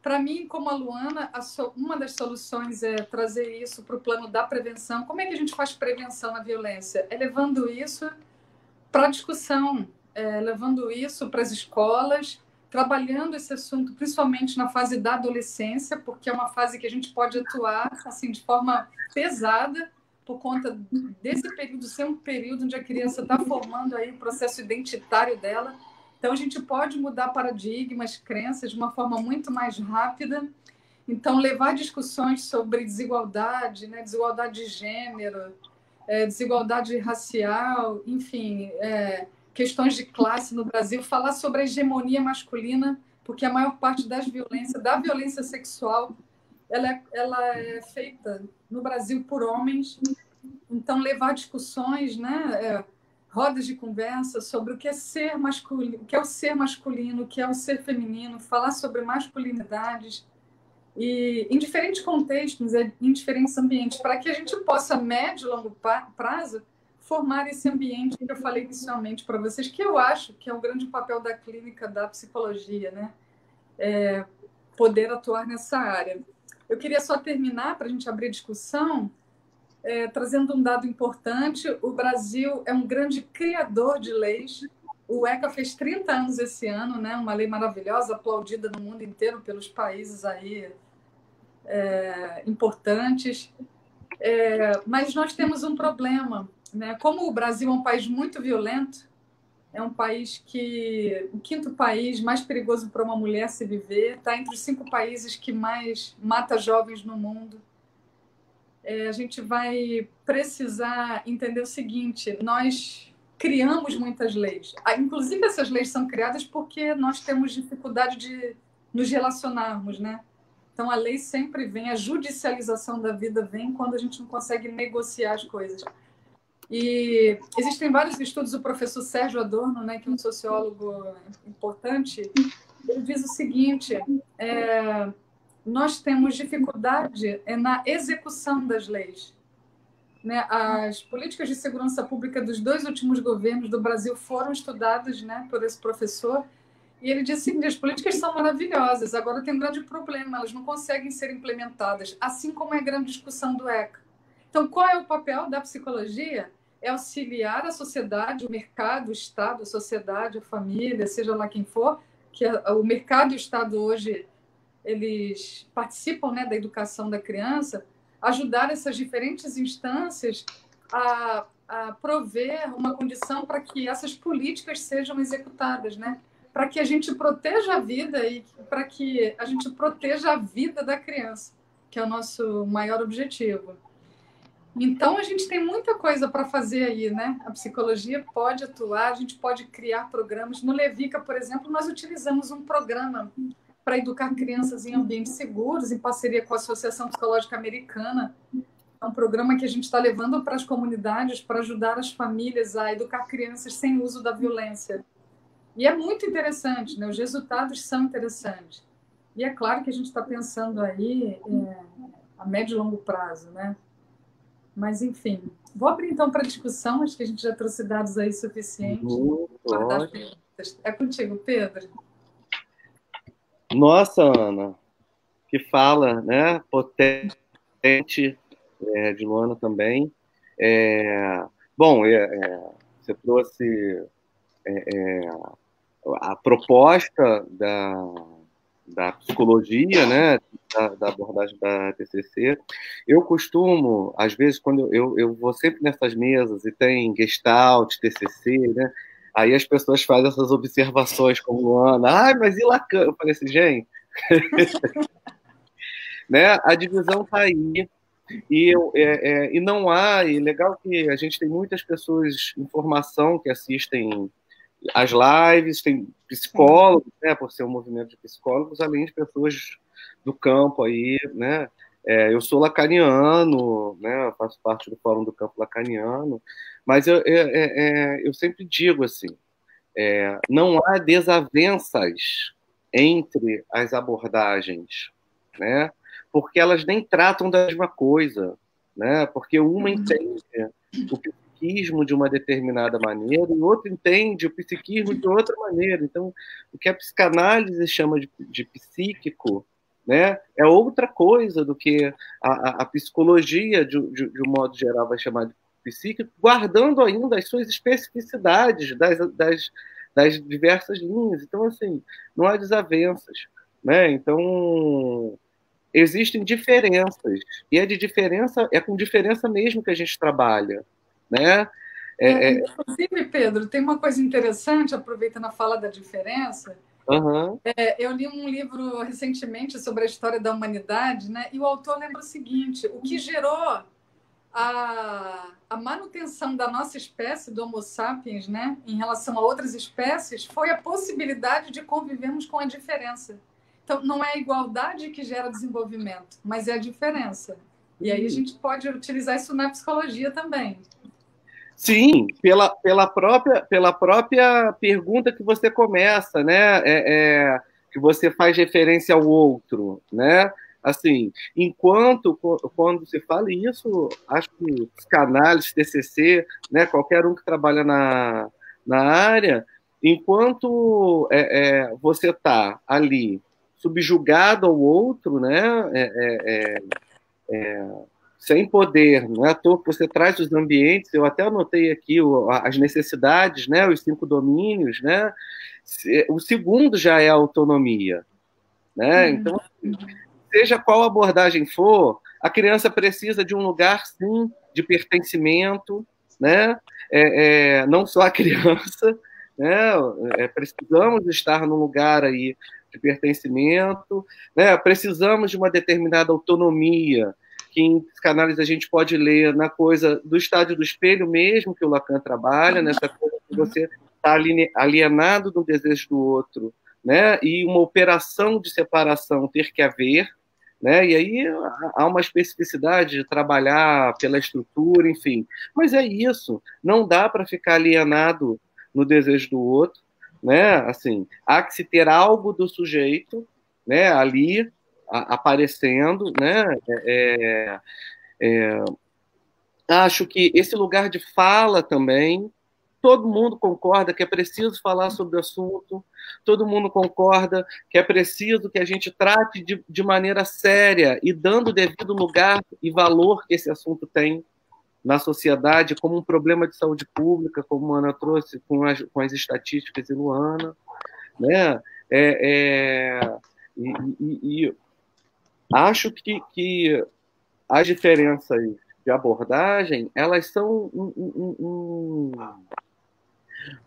Para mim, como a Luana, uma das soluções é trazer isso para o plano da prevenção. Como é que a gente faz prevenção na violência? É levando isso para a discussão, levando isso para as escolas, trabalhando esse assunto principalmente na fase da adolescência, porque é uma fase que a gente pode atuar assim, de forma pesada, por conta desse período ser um período onde a criança está formando aí o processo identitário dela. Então, a gente pode mudar paradigmas, crenças de uma forma muito mais rápida. Então, levar discussões sobre desigualdade, né? Desigualdade de gênero, desigualdade racial, enfim, questões de classe no Brasil, falar sobre a hegemonia masculina, porque a maior parte da violência sexual, ela é feita no Brasil por homens. Então, levar discussões, né? Rodas de conversa sobre o que é ser masculino, o que é o ser masculino, o que é o ser feminino, falar sobre masculinidades e em diferentes contextos, em diferentes ambientes, para que a gente possa, médio e longo prazo, formar esse ambiente que eu falei inicialmente para vocês, que eu acho que é o grande papel da clínica da psicologia, né? Poder atuar nessa área. Eu queria só terminar, para a gente abrir discussão, trazendo um dado importante. O Brasil é um grande criador de leis. O ECA fez 30 anos esse ano, né? Uma lei maravilhosa, aplaudida no mundo inteiro pelos países aí importantes. Mas nós temos um problema, né? Como o Brasil é um país muito violento, é um país que o 5º país mais perigoso para uma mulher se viver, está entre os 5 países que mais mata jovens no mundo. A gente vai precisar entender o seguinte: nós criamos muitas leis. Inclusive, essas leis são criadas porque nós temos dificuldade de nos relacionarmos, né? Então, a lei sempre vem, a judicialização da vida vem quando a gente não consegue negociar as coisas. E existem vários estudos, o professor Sérgio Adorno, né, que é um sociólogo importante, ele diz o seguinte: nós temos dificuldade na execução das leis. Né? As políticas de segurança pública dos 2 últimos governos do Brasil foram estudadas, né, por esse professor, e ele disse que as políticas são maravilhosas, agora tem um grande problema, elas não conseguem ser implementadas, assim como é a grande discussão do ECA. Então, qual é o papel da psicologia? É auxiliar a sociedade, o mercado, o Estado, a sociedade, a família, seja lá quem for, que o mercado e o Estado hoje eles participam, né, da educação da criança, ajudar essas diferentes instâncias a prover uma condição para que essas políticas sejam executadas, né? Para que a gente proteja a vida e para que a gente proteja a vida da criança, que é o nosso maior objetivo. Então, a gente tem muita coisa para fazer aí, né? A psicologia pode atuar, a gente pode criar programas. No Levica, por exemplo, nós utilizamos um programa para educar crianças em ambientes seguros, em parceria com a Associação Psicológica Americana. É um programa que a gente está levando para as comunidades para ajudar as famílias a educar crianças sem uso da violência. E é muito interessante, né? Os resultados são interessantes. E é claro que a gente está pensando aí a médio e longo prazo, né? Mas, enfim, vou abrir então para discussão, acho que a gente já trouxe dados aí suficientes. É contigo, Pedro. Nossa, Ana, que fala, né? Potente, de Luana também. Bom, você trouxe a proposta da psicologia, né? Da abordagem da TCC. Eu costumo, às vezes, quando eu vou sempre nessas mesas e tem Gestalt, TCC, né? Aí as pessoas fazem essas observações como Luana, mas e Lacan? Eu falei assim, gente, né? A divisão está aí. E não há, e legal que a gente tem muitas pessoas em formação que assistem as lives, tem psicólogos, né, por ser um movimento de psicólogos, além de pessoas do campo aí, né? Eu sou lacaniano, né? Faço parte do Fórum do Campo Lacaniano, mas eu sempre digo assim, não há desavenças entre as abordagens, né? Porque elas nem tratam da mesma coisa, né? Porque uma entende o psiquismo de uma determinada maneira e o outro entende o psiquismo de outra maneira. Então, o que a psicanálise chama de psíquico, né, é outra coisa do que a psicologia, de um modo geral, vai chamar de psíquico, guardando ainda as suas especificidades das diversas linhas. Então, assim, não há desavenças, né? Então, existem diferenças, e é com diferença mesmo que a gente trabalha, né? Inclusive, Pedro, tem uma coisa interessante, aproveitando a fala da diferença. Eu li um livro recentemente sobre a história da humanidade, né? E o autor lembra o seguinte: o que gerou a manutenção da nossa espécie, do Homo sapiens, né, em relação a outras espécies, foi a possibilidade de convivermos com a diferença. Então, não é a igualdade que gera desenvolvimento, mas é a diferença. E aí a gente pode utilizar isso na psicologia também. Sim, pela própria pergunta que você começa, né? Que você faz referência ao outro, né? Assim, quando se fala isso, acho que psicanálise, TCC, né? Qualquer um que trabalha na área, enquanto você está ali subjugado ao outro, né? Sem poder, não é à toa que você traz os ambientes, eu até anotei aqui as necessidades, né, os 5 domínios, né, o segundo já é a autonomia, né, então, seja qual abordagem for, a criança precisa de um lugar, sim, de pertencimento, né, não só a criança, né, precisamos estar num lugar aí de pertencimento, né, precisamos de uma determinada autonomia, que em psicanálise a gente pode ler na coisa do estádio do espelho mesmo, que o Lacan trabalha, nessa coisa que você está alienado do desejo do outro, né? E uma operação de separação ter que haver, né? E aí há uma especificidade de trabalhar pela estrutura, enfim. Mas é isso, não dá para ficar alienado no desejo do outro, né? Assim, há que se ter algo do sujeito, né, ali, aparecendo, né? Acho que esse lugar de fala também, todo mundo concorda que é preciso falar sobre o assunto, todo mundo concorda que é preciso que a gente trate de maneira séria e dando o devido lugar e valor que esse assunto tem na sociedade como um problema de saúde pública, como a Ana trouxe com as estatísticas e Luana, né? É, é, e acho que as diferenças de abordagem, elas são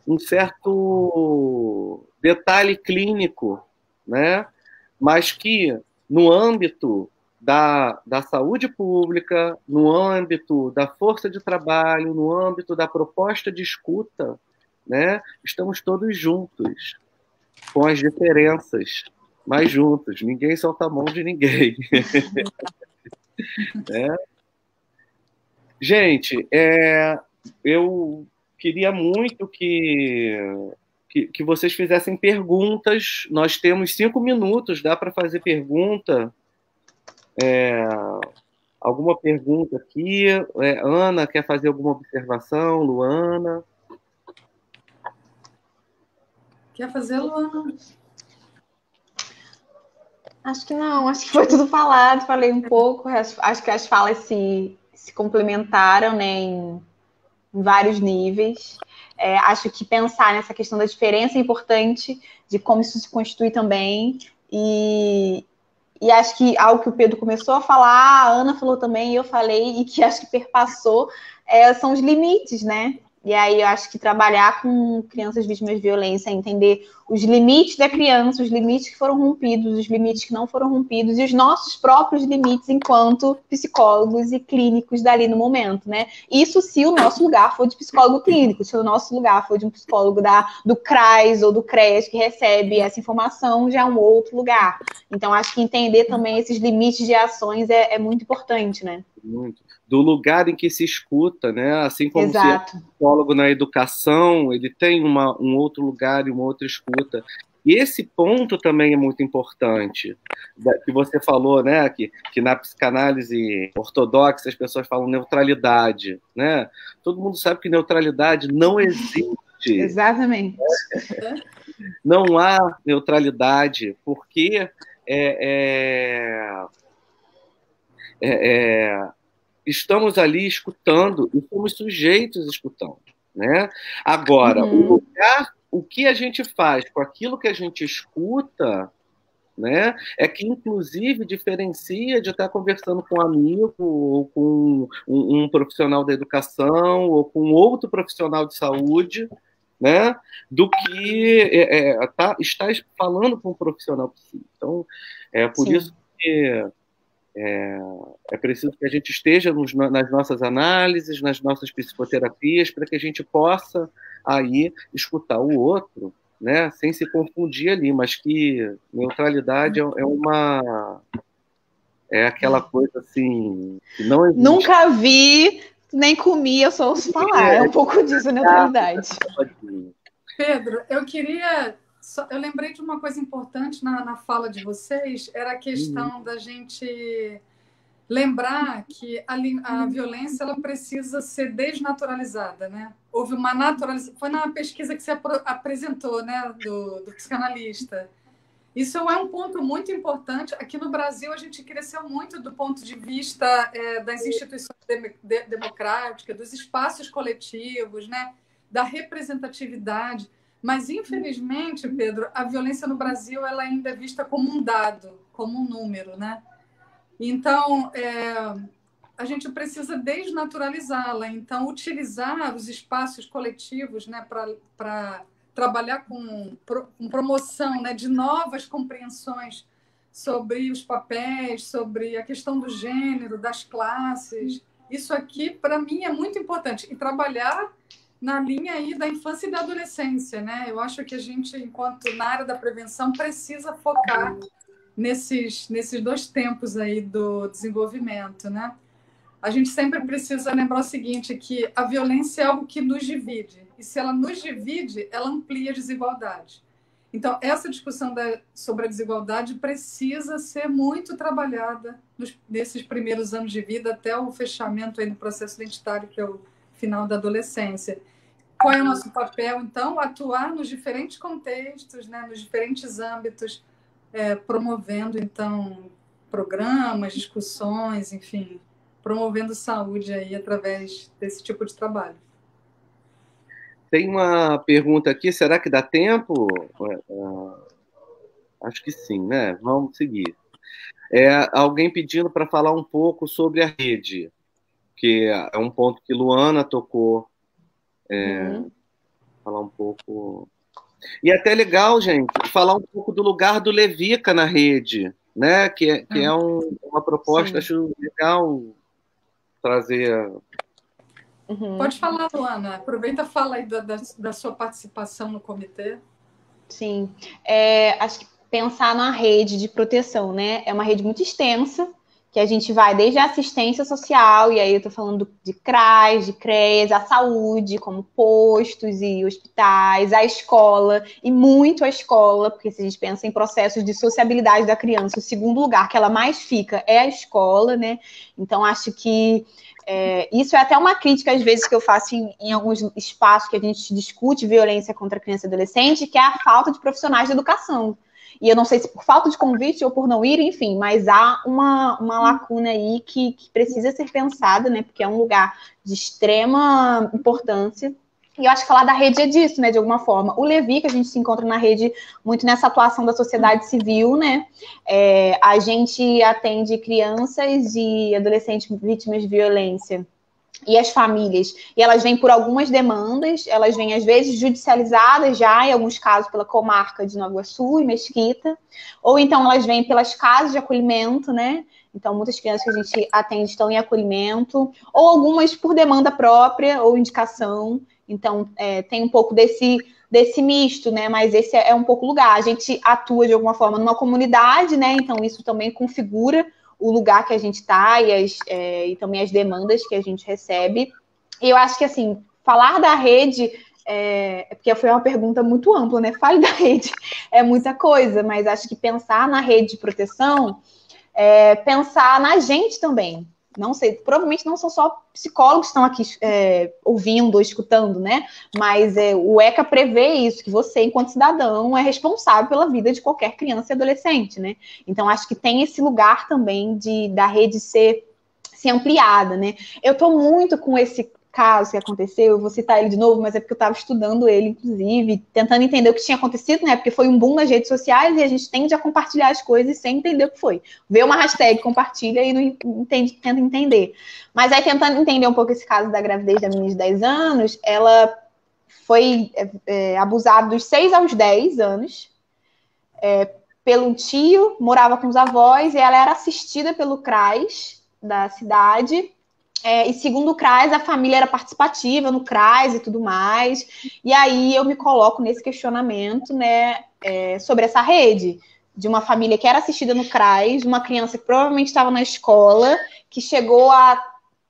um certo detalhe clínico, né? Mas que, no âmbito da saúde pública, no âmbito da força de trabalho, no âmbito da proposta de escuta, né? Estamos todos juntos, com as diferenças, mas juntos. Ninguém solta a mão de ninguém. Né? Gente, eu queria muito que vocês fizessem perguntas. Nós temos 5 minutos, dá para fazer pergunta? Alguma pergunta aqui? Ana, quer fazer alguma observação? Luana? Quer fazer, Luana? Acho que não, acho que foi tudo falado, falei um pouco, acho que as falas se complementaram, né, em vários níveis. Acho que pensar nessa questão da diferença é importante, de como isso se constitui também, e acho que algo que o Pedro começou a falar, a Ana falou também, eu falei, e que acho que perpassou, são os limites, né? E aí eu acho que trabalhar com crianças vítimas de violência, entender os limites da criança, os limites que foram rompidos, os limites que não foram rompidos, e os nossos próprios limites enquanto psicólogos e clínicos dali no momento, né? Isso se o nosso lugar for de psicólogo clínico, se o nosso lugar for de um psicólogo do CRAS ou do CREAS que recebe essa informação, já é um outro lugar. Então, acho que entender também esses limites de ações é muito importante, né? Muito. Do lugar em que se escuta, né? Assim como Exato. se é psicólogo na educação, ele tem um outro lugar e uma outra escuta. E esse ponto também é muito importante, que você falou, né? Que na psicanálise ortodoxa as pessoas falam neutralidade, né? Todo mundo sabe que neutralidade não existe. Exatamente. Não há neutralidade, porque estamos ali escutando e somos sujeitos escutando, né? Agora, o que a gente faz com aquilo que a gente escuta, né, é que inclusive diferencia de estar conversando com um amigo ou com um profissional da educação ou com outro profissional de saúde, né, do que estar falando com um profissional psíquico. Então, por Sim. Isso que é preciso que a gente esteja nas nossas análises, nas nossas psicoterapias, para que a gente possa aí escutar o outro, né, sem se confundir ali, mas que neutralidade é aquela coisa assim que não existe. Nunca vi, nem comi, eu só ouço falar. É um pouco disso, neutralidade. Pedro, eu lembrei de uma coisa importante na fala de vocês, era a questão da gente lembrar que a violência ela precisa ser desnaturalizada, né? Houve uma naturalização, foi na pesquisa que você apresentou, né, do psicanalista. Isso é um ponto muito importante. Aqui no Brasil, a gente cresceu muito do ponto de vista das instituições democráticas, dos espaços coletivos, né, da representatividade. Mas, infelizmente, Pedro, a violência no Brasil ela ainda é vista como um dado, como um número, né? Então, a gente precisa desnaturalizá-la. Então, utilizar os espaços coletivos, né, para trabalhar com promoção, né, de novas compreensões sobre os papéis, sobre a questão do gênero, das classes. Isso aqui, para mim, é muito importante. E trabalhar na linha aí da infância e da adolescência, né? Eu acho que a gente, enquanto na área da prevenção, precisa focar nesses 2 tempos aí do desenvolvimento, né? A gente sempre precisa lembrar o seguinte, que a violência é algo que nos divide. E se ela nos divide, ela amplia a desigualdade. Então, essa discussão sobre a desigualdade precisa ser muito trabalhada nesses primeiros anos de vida, até o fechamento aí do processo identitário, que é o final da adolescência. Qual é o nosso papel, então? Atuar nos diferentes contextos, né? Nos diferentes âmbitos, promovendo, então, programas, discussões, enfim, promovendo saúde aí através desse tipo de trabalho. Tem uma pergunta aqui, será que dá tempo? Acho que sim, né? Vamos seguir. Alguém pedindo para falar um pouco sobre a rede, que é um ponto que Luana tocou, falar um pouco. E é até legal, gente, falar um pouco do lugar do Levica na rede, né? Que é uma proposta, Sim. acho legal trazer. Pode falar, Luana. Aproveita e fala aí da sua participação no comitê. Sim. Acho que pensar na rede de proteção, né? É uma rede muito extensa, que a gente vai desde a assistência social, e aí eu tô falando de CRAS, de CREAS, a saúde, como postos e hospitais, a escola, e muito a escola, porque se a gente pensa em processos de sociabilidade da criança, o segundo lugar que ela mais fica é a escola, né? Então, acho que isso é até uma crítica, às vezes, que eu faço em alguns espaços que a gente discute violência contra criança e adolescente, que é a falta de profissionais de educação. E eu não sei se por falta de convite ou por não ir, enfim, mas há uma lacuna aí que precisa ser pensada, né? Porque é um lugar de extrema importância. E eu acho que falar da rede é disso, né? De alguma forma. O Levi, que a gente se encontra na rede muito nessa atuação da sociedade civil, né? A gente atende crianças e adolescentes vítimas de violência e as famílias, e elas vêm por algumas demandas, elas vêm às vezes judicializadas já, em alguns casos pela comarca de Nova Iguaçu e Mesquita, ou então elas vêm pelas casas de acolhimento, né? Então muitas crianças que a gente atende estão em acolhimento, ou algumas por demanda própria ou indicação. Então tem um pouco desse misto, né? Mas esse é um pouco o lugar. A gente atua de alguma forma numa comunidade, né? Então isso também configura o lugar que a gente está e também as demandas que a gente recebe. E eu acho que, assim, falar da rede, porque foi uma pergunta muito ampla, né? Fale da rede, é muita coisa, mas acho que pensar na rede de proteção pensar na gente também. Não sei, provavelmente não são só psicólogos que estão aqui ouvindo ou escutando, né? Mas o ECA prevê isso, que você, enquanto cidadão, é responsável pela vida de qualquer criança e adolescente, né? Então, acho que tem esse lugar também da rede ser ampliada, né? Eu estou muito com esse caso que aconteceu, eu vou citar ele de novo, mas é porque eu estava estudando ele, inclusive, tentando entender o que tinha acontecido, né? Porque foi um boom nas redes sociais e a gente tende a compartilhar as coisas sem entender o que foi. Vê uma hashtag, compartilha e não tenta entender. Mas aí, tentando entender um pouco esse caso da gravidez da menina de 10 anos, ela foi abusada dos 6 aos 10 anos pelo tio, morava com os avós, e ela era assistida pelo CRAS da cidade. E segundo o CRAS, a família era participativa no CRAS e tudo mais. E aí eu me coloco nesse questionamento, né, sobre essa rede de uma família que era assistida no CRAS, uma criança que provavelmente estava na escola, que chegou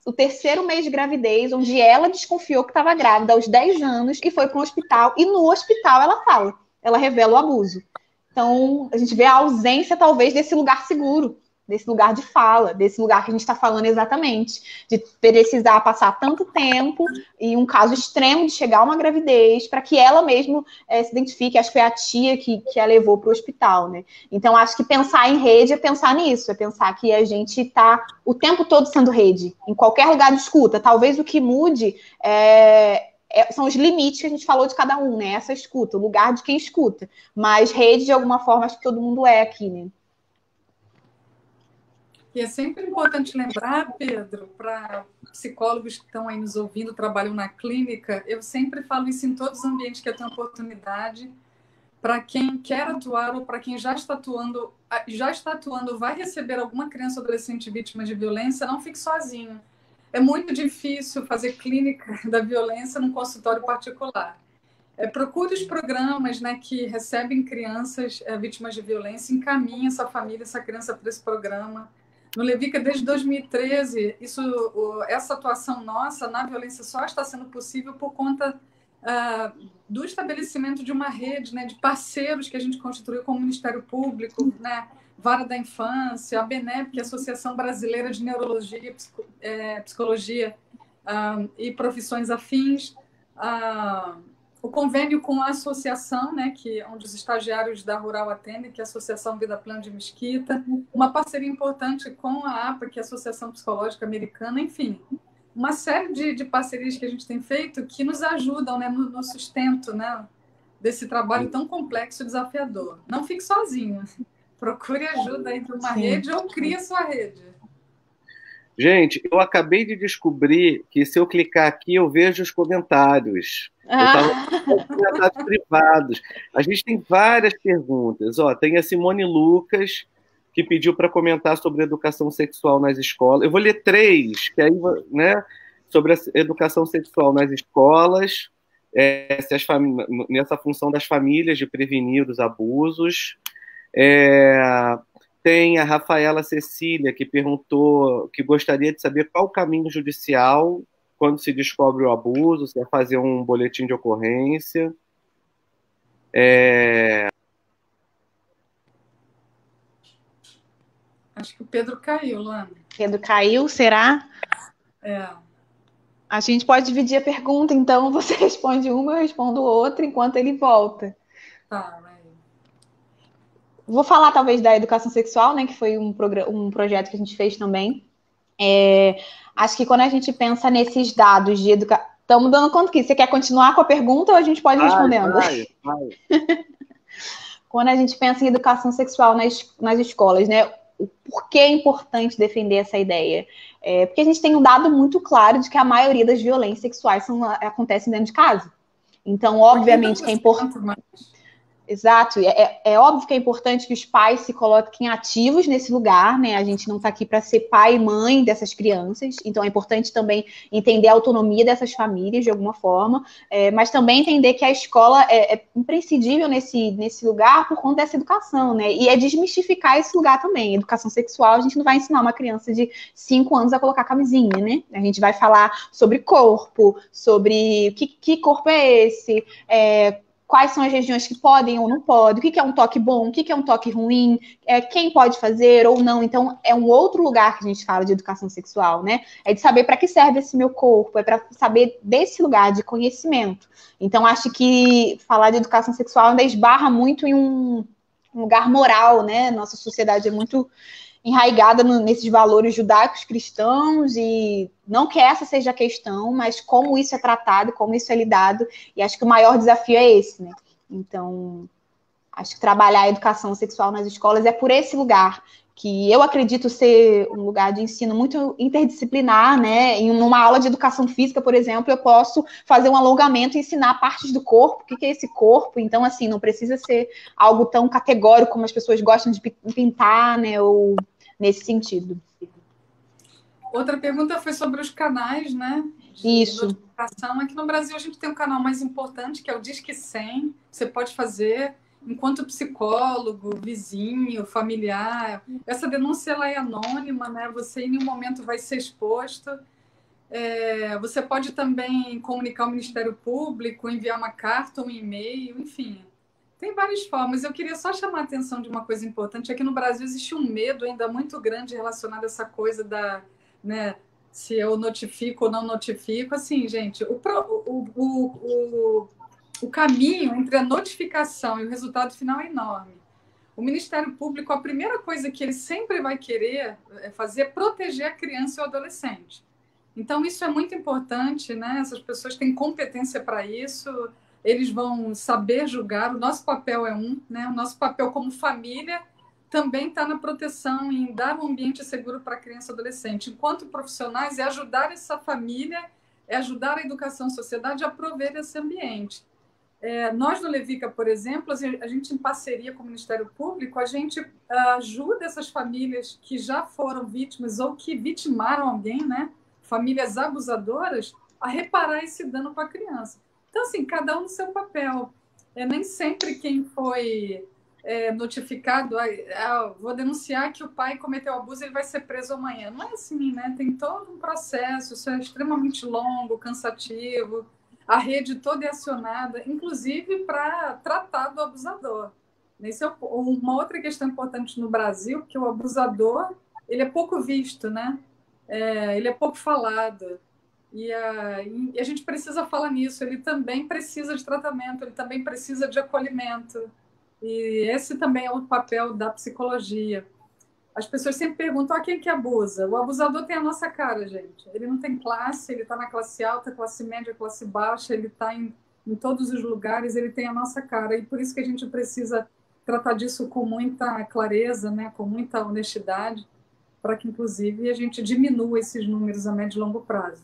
o terceiro mês de gravidez, onde ela desconfiou que estava grávida aos 10 anos e foi para um hospital. E no hospital ela revela o abuso. Então, a gente vê a ausência, talvez, desse lugar seguro, desse lugar de fala, desse lugar que a gente está falando exatamente, de precisar passar tanto tempo e um caso extremo de chegar a uma gravidez para que ela mesmo se identifique. Acho que foi a tia que a levou para o hospital, né? Então, acho que pensar em rede é pensar nisso, é pensar que a gente está o tempo todo sendo rede, em qualquer lugar de escuta. Talvez o que mude são os limites que a gente falou de cada um, né? Essa escuta, o lugar de quem escuta. Mas rede, de alguma forma, acho que todo mundo é aqui, né? E é sempre importante lembrar, Pedro, para psicólogos que estão aí nos ouvindo, trabalham na clínica, eu sempre falo isso em todos os ambientes que eu tenho oportunidade, para quem quer atuar ou para quem já está atuando, vai receber alguma criança ou adolescente vítima de violência, não fique sozinho. É muito difícil fazer clínica da violência num consultório particular. Procure os programas, né, que recebem crianças vítimas de violência, encaminhe essa família, essa criança para esse programa. No Levica, desde 2013, essa atuação nossa na violência só está sendo possível por conta do estabelecimento de uma rede, né, de parceiros que a gente constituiu com o Ministério Público, né, Vara da Infância, a BNEP, que é a Associação Brasileira de Neurologia, Psicologia e Profissões Afins, o convênio com a associação, né, onde os estagiários da Rural atendem, que é a Associação Vida Plena de Mesquita, uma parceria importante com a APA, que é a Associação Psicológica Americana, enfim, uma série de parcerias que a gente tem feito que nos ajudam, né, no sustento, né, desse trabalho tão complexo e desafiador. Não fique sozinho. Procure ajuda entre uma rede ou crie a sua rede. Gente, eu acabei de descobrir que se eu clicar aqui, eu vejo os comentários. Eu estava com comentários privados. A gente tem várias perguntas. Ó, tem a Simone Lucas, que pediu para comentar sobre educação sexual nas escolas. Eu vou ler 3, que aí, né, sobre a educação sexual nas escolas, nessa função das famílias de prevenir os abusos. Tem a Rafaela Cecília, que perguntou que gostaria de saber qual o caminho judicial quando se descobre o abuso, se é fazer um boletim de ocorrência. Acho que o Pedro caiu, Luana. Pedro caiu, será? A gente pode dividir a pergunta, então você responde uma, eu respondo outra, enquanto ele volta. Tá, Vou falar talvez da educação sexual, né, que foi um projeto que a gente fez também. Acho que quando a gente pensa nesses dados de educação... Estamos dando conta que você quer continuar com a pergunta ou a gente pode ir respondendo? Vai. Quando a gente pensa em educação sexual nas escolas, né, por que é importante defender essa ideia? Porque a gente tem um dado muito claro de que a maioria das violências sexuais acontecem dentro de casa. Então, obviamente que é importante... Exato, é óbvio que é importante que os pais se coloquem ativos nesse lugar, né? A gente não está aqui para ser pai e mãe dessas crianças, então é importante também entender a autonomia dessas famílias de alguma forma, mas também entender que a escola é imprescindível nesse lugar por conta dessa educação, né? E é desmistificar esse lugar também. Educação sexual, a gente não vai ensinar uma criança de 5 anos a colocar camisinha, né? A gente vai falar sobre corpo, sobre que corpo é esse, quais são as regiões que podem ou não podem, o que é um toque bom, o que é um toque ruim, quem pode fazer ou não. Então, é um outro lugar que a gente fala de educação sexual, né? É de saber para que serve esse meu corpo, é para saber desse lugar de conhecimento. Então, acho que falar de educação sexual ainda esbarra muito em um lugar moral, né? Nossa sociedade é muito enraigada nesses valores judaicos cristãos e não que essa seja a questão, mas como isso é tratado, como isso é lidado, e acho que o maior desafio é esse, né? Então, acho que trabalhar a educação sexual nas escolas é por esse lugar, que eu acredito ser um lugar de ensino muito interdisciplinar, né? Em uma aula de educação física, por exemplo, eu posso fazer um alongamento e ensinar partes do corpo, o que é esse corpo, então, assim, não precisa ser algo tão categórico como as pessoas gostam de pintar, né? Ou nesse sentido. Outra pergunta foi sobre os canais, né? Isso. Notificação. Aqui no Brasil a gente tem um canal mais importante, que é o Disque 100. Você pode fazer enquanto psicólogo, vizinho, familiar. Essa denúncia ela é anônima, né? Você em nenhum momento vai ser exposto. Você pode também comunicar ao Ministério Público, enviar uma carta, um e-mail, enfim. Tem várias formas. Eu queria só chamar a atenção de uma coisa importante. Aqui no Brasil existe um medo ainda muito grande relacionado a essa coisa da, né, se eu notifico ou não notifico. Assim, gente, o caminho entre a notificação e o resultado final é enorme. O Ministério Público, a primeira coisa que ele sempre vai querer fazer é proteger a criança e o adolescente. Então, isso é muito importante, né? Essas pessoas têm competência para isso. Eles vão saber julgar, o nosso papel é né? O nosso papel como família também está na proteção, em dar um ambiente seguro para a criança e adolescente. Enquanto profissionais, é ajudar essa família, é ajudar a educação e a sociedade a prover esse ambiente. Nós do Levica, por exemplo, a gente em parceria com o Ministério Público, a gente ajuda essas famílias que já foram vítimas ou que vitimaram alguém, né? Famílias abusadoras, a reparar esse dano com a criança. Então, assim, cada um no seu papel. Nem sempre quem foi notificado, vou denunciar que o pai cometeu abuso, ele vai ser preso amanhã. Não é assim, né? Tem todo um processo, isso é extremamente longo, cansativo. A rede toda é acionada, inclusive para tratar do abusador. Isso é uma outra questão importante no Brasil, que o abusador ele é pouco visto, né? Ele é pouco falado. E a gente precisa falar nisso. Ele também precisa de tratamento, ele também precisa de acolhimento. E esse também é o papel da psicologia. As pessoas sempre perguntam: quem que abusa? O abusador tem a nossa cara, gente. Ele não tem classe, ele está na classe alta, classe média, classe baixa, ele está em em todos os lugares, ele tem a nossa cara. E por isso que a gente precisa tratar disso com muita clareza, né, com muita honestidade, para que, inclusive, a gente diminua esses números a médio e longo prazo.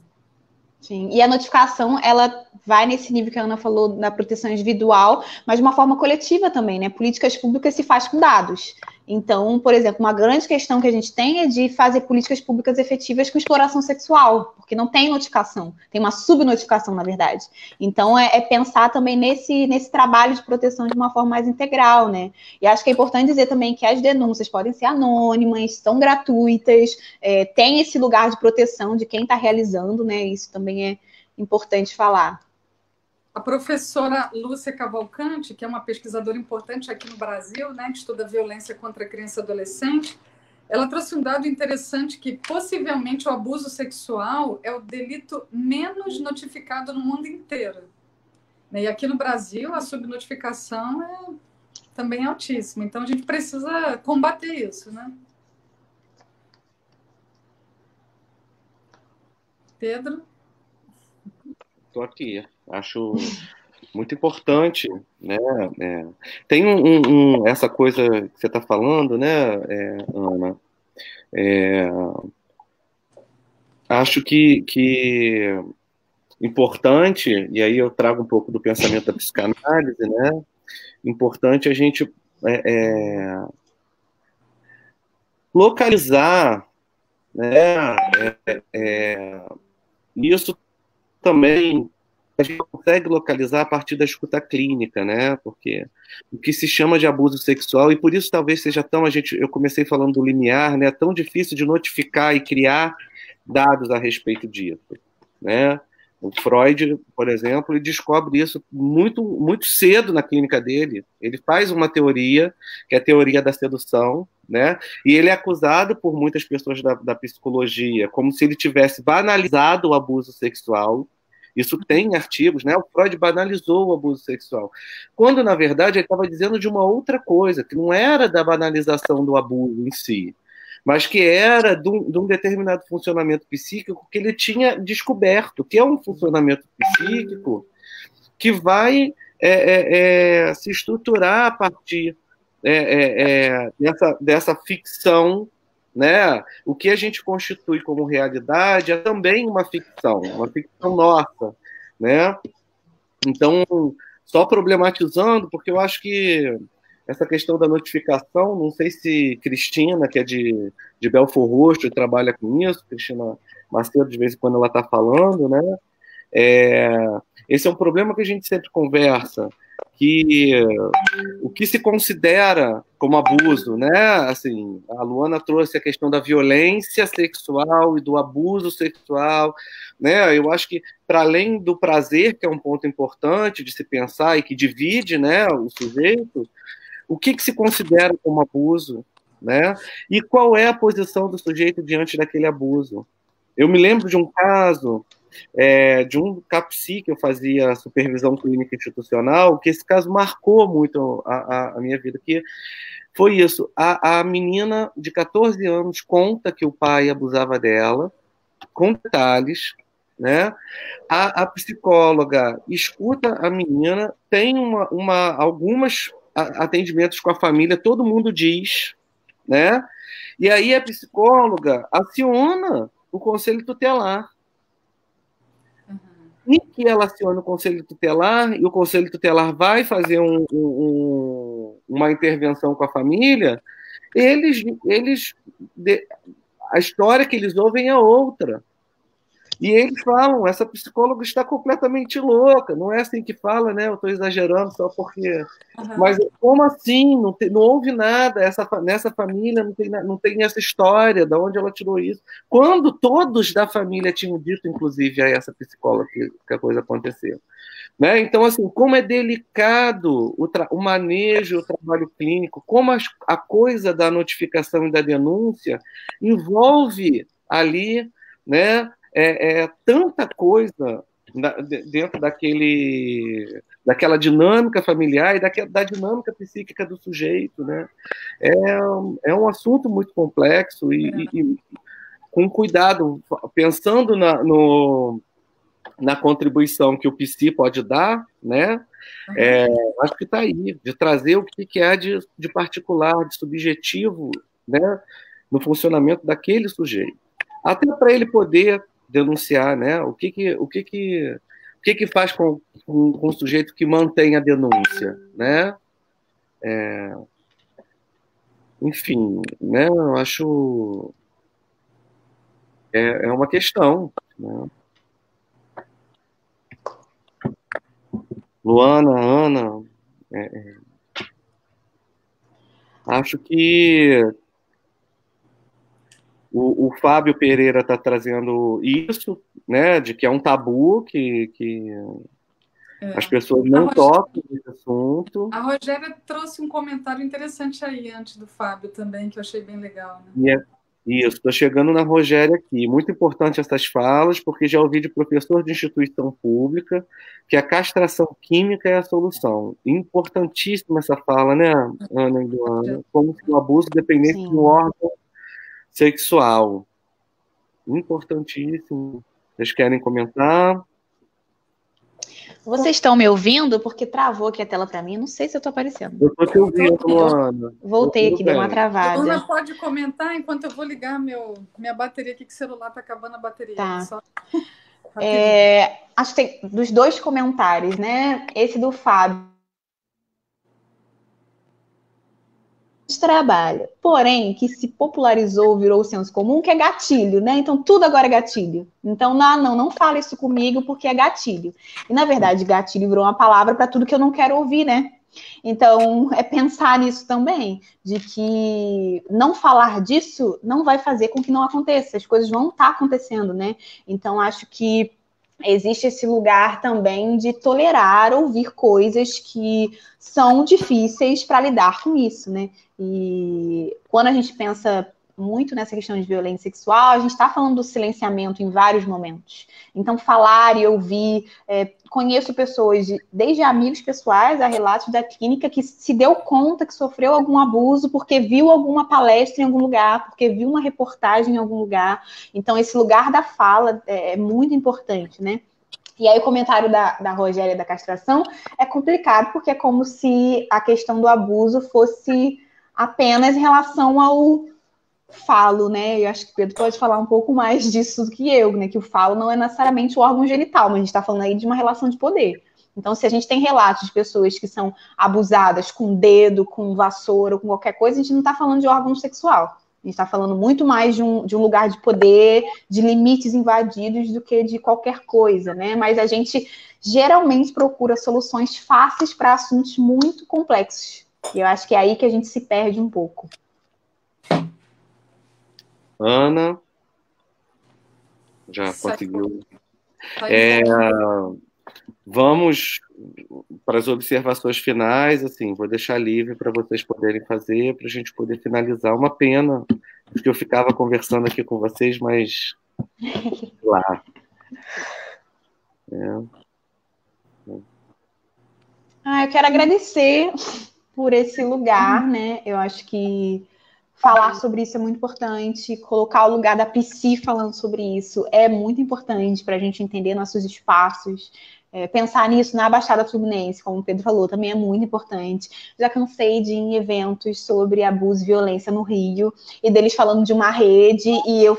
Sim, e a notificação, ela vai nesse nível que a Ana falou, na proteção individual, mas de uma forma coletiva também, né? Políticas públicas se faz com dados. Então, por exemplo, uma grande questão que a gente tem é de fazer políticas públicas efetivas com exploração sexual, porque não tem notificação, tem uma subnotificação, na verdade. Então, é pensar também nesse trabalho de proteção de uma forma mais integral, né? E acho que é importante dizer também que as denúncias podem ser anônimas, são gratuitas, tem esse lugar de proteção de quem está realizando, né? Isso também é importante falar. A professora Lúcia Cavalcante, que é uma pesquisadora importante aqui no Brasil, né, que estuda violência contra a criança e adolescente, ela trouxe um dado interessante que possivelmente o abuso sexual é o delito menos notificado no mundo inteiro. E aqui no Brasil a subnotificação também é altíssima. Então a gente precisa combater isso, né? Pedro? Estou aqui. Acho muito importante, né? Tem essa coisa que você está falando, né, Ana? Acho que importante, e aí eu trago um pouco do pensamento da psicanálise, né? Importante a gente localizar, né? Isso também a gente consegue localizar a partir da escuta clínica, né? Porque o que se chama de abuso sexual, e por isso talvez seja tão, eu comecei falando do limiar, né? Tão difícil de notificar e criar dados a respeito disso, né? O Freud, por exemplo, ele descobre isso muito, muito cedo na clínica dele. Ele faz uma teoria, que é a teoria da sedução, né? E ele é acusado por muitas pessoas da psicologia como se ele tivesse banalizado o abuso sexual. Isso tem artigos, né? O Freud banalizou o abuso sexual. Quando, na verdade, ele estava dizendo de uma outra coisa, que não era da banalização do abuso em si, mas que era de um determinado funcionamento psíquico que ele tinha descoberto, que é um funcionamento psíquico que vai se estruturar a partir dessa ficção, né? O que a gente constitui como realidade é também uma ficção nossa, né? Então, só problematizando, porque eu acho que essa questão da notificação, não sei se Cristina, que é de Belford Roxo, trabalha com isso, Cristina Macedo, de vez em quando ela está falando, né? Esse é um problema que a gente sempre conversa, que o que se considera como abuso, né? Assim, a Luana trouxe a questão da violência sexual e do abuso sexual, né? Eu acho que, para além do prazer, que é um ponto importante de se pensar e que divide, né, o sujeito, o que se considera como abuso, né? E qual é a posição do sujeito diante daquele abuso? Eu me lembro de um caso de um CAPSI, que eu fazia supervisão clínica institucional, que esse caso marcou muito a minha vida, que foi isso, a menina de 14 anos conta que o pai abusava dela, com detalhes, né? A psicóloga escuta a menina, tem algumas atendimentos com a família, todo mundo diz, né? E aí a psicóloga aciona o conselho tutelar. E que ela aciona o conselho tutelar, e o conselho tutelar vai fazer uma intervenção com a família, a história que eles ouvem é outra. E eles falam, essa psicóloga está completamente louca, não é assim que fala, né? Eu estou exagerando só porque... Uhum. Mas como assim? Não houve nada, nessa família não tem essa história, de onde ela tirou isso? Quando todos da família tinham dito, inclusive, a essa psicóloga que a coisa aconteceu. Né? Então, assim, como é delicado o manejo, o trabalho clínico, como a coisa da notificação e da denúncia envolve ali, né, tanta coisa dentro daquela dinâmica familiar e da dinâmica psíquica do sujeito, né? É um assunto muito complexo e com cuidado, pensando na contribuição que o psi pode dar, né? Acho que está aí, de trazer o que é de particular, de subjetivo, né? No funcionamento daquele sujeito. Até para ele poder denunciar, né? O que faz com o sujeito que mantém a denúncia, né? Enfim, né? Eu acho é uma questão, né? Luana, Ana, acho que o Fábio Pereira está trazendo isso, né? De que é um tabu que as pessoas não tocam nesse assunto. A Rogéria trouxe um comentário interessante aí antes do Fábio também, que eu achei bem legal. Né? Isso, estou chegando na Rogéria aqui. Muito importante essas falas, porque já ouvi de professor de instituição pública que a castração química é a solução. Importantíssima essa fala, né, Ana e Luana? Como se o abuso dependesse do órgão sexual. Importantíssimo. Vocês querem comentar? Vocês estão me ouvindo? Porque travou aqui a tela para mim. Não sei se eu estou aparecendo. Eu estou te ouvindo, Luana. Voltei aqui, deu uma travada. Luana pode comentar enquanto eu vou ligar minha bateria aqui, que o celular está acabando a bateria. Tá. Só... acho que tem dos 2 comentários, né? Esse do Fábio. Trabalha, porém, que se popularizou, virou senso comum, que é gatilho, né? Então, tudo agora é gatilho. Então, não fala isso comigo porque é gatilho. E, na verdade, gatilho virou uma palavra para tudo que eu não quero ouvir, né? Então, é pensar nisso também, de que não falar disso não vai fazer com que não aconteça, as coisas vão estar acontecendo, né? Então, acho que existe esse lugar também de tolerar ouvir coisas que são difíceis para lidar com isso, né? E quando a gente pensa muito nessa questão de violência sexual, a gente está falando do silenciamento em vários momentos. Então, falar e ouvir, conheço pessoas, desde amigos pessoais a relatos da clínica, que se deu conta que sofreu algum abuso porque viu alguma palestra em algum lugar, porque viu uma reportagem em algum lugar. Então, esse lugar da fala é muito importante, né? E aí o comentário da Rogéria da castração é complicado, porque é como se a questão do abuso fosse apenas em relação ao falo, né? Eu acho que o Pedro pode falar um pouco mais disso do que eu, né? Que o falo não é necessariamente o órgão genital, mas a gente está falando aí de uma relação de poder. Então, se a gente tem relatos de pessoas que são abusadas com dedo, com vassoura, ou com qualquer coisa, a gente não está falando de órgão sexual. A gente está falando muito mais de um lugar de poder, de limites invadidos, do que de qualquer coisa, né? Mas a gente geralmente procura soluções fáceis para assuntos muito complexos. E eu acho que é aí que a gente se perde um pouco. Ana, já conseguiu. Vamos para as observações finais, assim, vou deixar livre para vocês poderem fazer, para a gente poder finalizar. Uma pena, porque eu ficava conversando aqui com vocês, mas lá. Eu quero agradecer por esse lugar, né? Eu acho que falar sobre isso é muito importante, colocar o lugar da psi falando sobre isso é muito importante para a gente entender nossos espaços. Pensar nisso na Baixada Fluminense, como o Pedro falou, também é muito importante. Já cansei de ir em eventos sobre abuso e violência no Rio, e deles falando de uma rede, e eu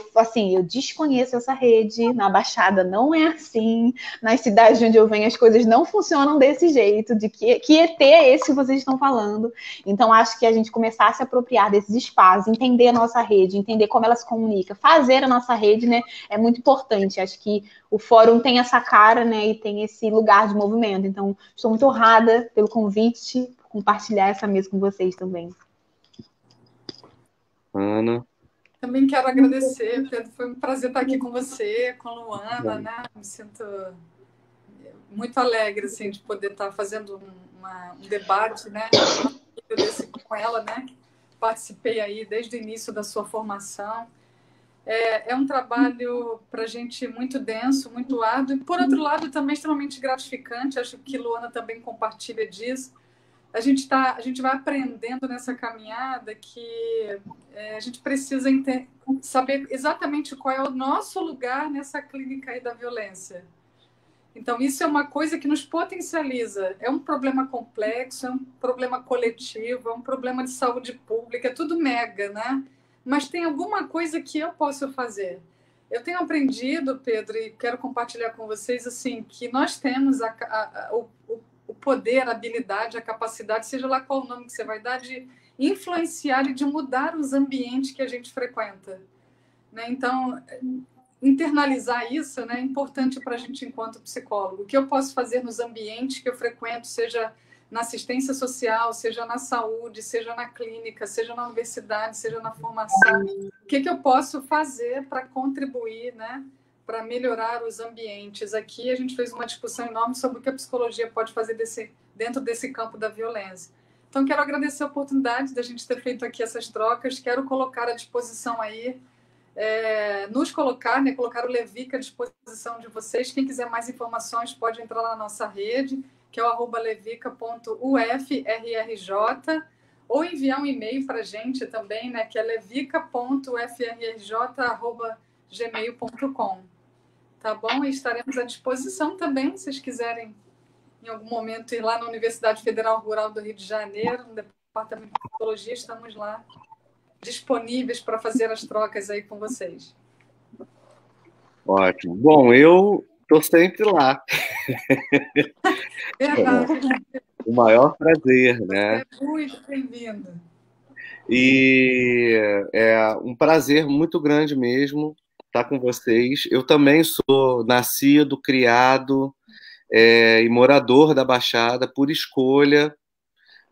desconheço essa rede, na Baixada não é assim, nas cidades de onde eu venho as coisas não funcionam desse jeito, de que ET é esse que vocês estão falando. Então, acho que a gente começar a se apropriar desses espaços, entender a nossa rede, entender como ela se comunica, fazer a nossa rede, né, é muito importante. Acho que o fórum tem essa cara, né, e tem esse lugar de movimento. Então, estou muito honrada pelo convite, por compartilhar essa mesa com vocês também. Ana. Também quero agradecer, Pedro. Foi um prazer estar aqui com você, com a Luana, né? Me sinto muito alegre, assim, de poder estar fazendo um debate, né? Com ela, né? Participei aí desde o início da sua formação. É um trabalho para a gente muito denso, muito árduo, e, por outro lado, também extremamente gratificante. Acho que Luana também compartilha disso. A gente vai aprendendo nessa caminhada que a gente precisa saber exatamente qual é o nosso lugar nessa clínica aí da violência. Então, isso é uma coisa que nos potencializa. É um problema complexo, é um problema coletivo, é um problema de saúde pública, é tudo mega, né? Mas tem alguma coisa que eu posso fazer. Eu tenho aprendido, Pedro, e quero compartilhar com vocês, assim, que nós temos o poder, a habilidade, a capacidade, seja lá qual o nome que você vai dar, de influenciar e de mudar os ambientes que a gente frequenta, né? Então, internalizar isso, né, é importante para a gente enquanto psicólogo. O que eu posso fazer nos ambientes que eu frequento, seja na assistência social, seja na saúde, seja na clínica, seja na universidade, seja na formação. O que eu posso fazer para contribuir, né, para melhorar os ambientes? Aqui a gente fez uma discussão enorme sobre o que a psicologia pode fazer dentro desse campo da violência. Então, quero agradecer a oportunidade da gente ter feito aqui essas trocas. Quero colocar à disposição aí, nos colocar, né, colocar o Levica à disposição de vocês. Quem quiser mais informações pode entrar lá na nossa rede, que é o @levica.ufrrj, ou enviar um e-mail para a gente também, né, que é levica.frrj@gmail.com. Tá bom? E estaremos à disposição também, se vocês quiserem, em algum momento, ir lá na Universidade Federal Rural do Rio de Janeiro, no Departamento de Psicologia, estamos lá disponíveis para fazer as trocas aí com vocês. Ótimo. Bom, eu estou sempre lá. Verdade. O maior prazer, né? Você é muito bem-vindo. E é um prazer muito grande mesmo estar com vocês. Eu também sou nascido, criado e morador da Baixada por escolha,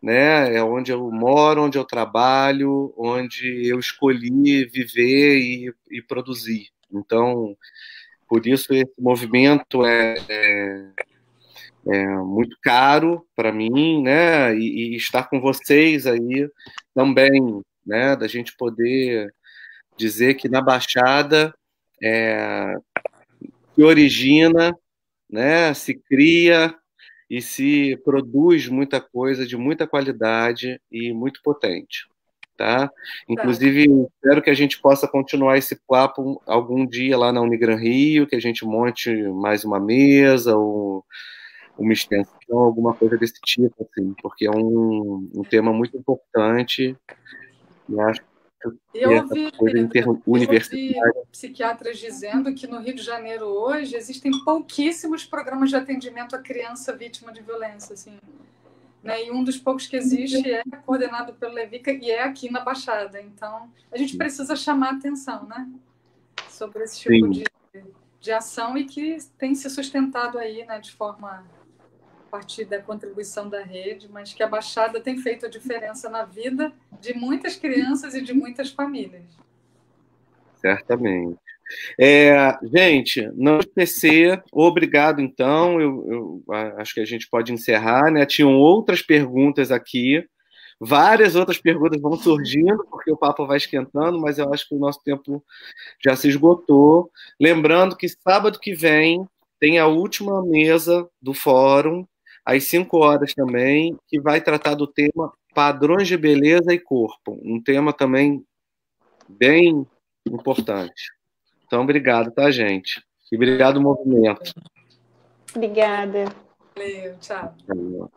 né? É onde eu moro, onde eu trabalho, onde eu escolhi viver e produzir. Então, por isso esse movimento é muito caro para mim, né? E estar com vocês aí também, né? Da gente poder dizer que na Baixada se origina, né? Se cria e se produz muita coisa de muita qualidade e muito potente, tá? Inclusive, espero que a gente possa continuar esse papo algum dia lá na Unigran Rio, que a gente monte mais uma mesa ou uma extensão, alguma coisa desse tipo, assim, porque é um tema muito importante e acho que essa coisa universitária. Eu ouvi psiquiatras dizendo que no Rio de Janeiro hoje existem pouquíssimos programas de atendimento à criança vítima de violência, assim, né? E um dos poucos que existe é coordenado pelo Levica e é aqui na Baixada. Então, a gente precisa chamar a atenção, né, sobre esse tipo de ação e que tem se sustentado aí, né, de forma a partir da contribuição da rede, mas que a Baixada tem feito a diferença na vida de muitas crianças e de muitas famílias. Certamente. Gente, não esquecer, obrigado então, eu acho que a gente pode encerrar, né? Tinham outras perguntas aqui, várias outras perguntas vão surgindo, porque o papo vai esquentando, mas eu acho que o nosso tempo já se esgotou. Lembrando que sábado que vem tem a última mesa do fórum, às 5 horas também, que vai tratar do tema padrões de beleza e corpo, um tema também bem importante. Então, obrigado, tá, gente? E obrigado, movimento. Obrigada. Valeu, tchau. Valeu.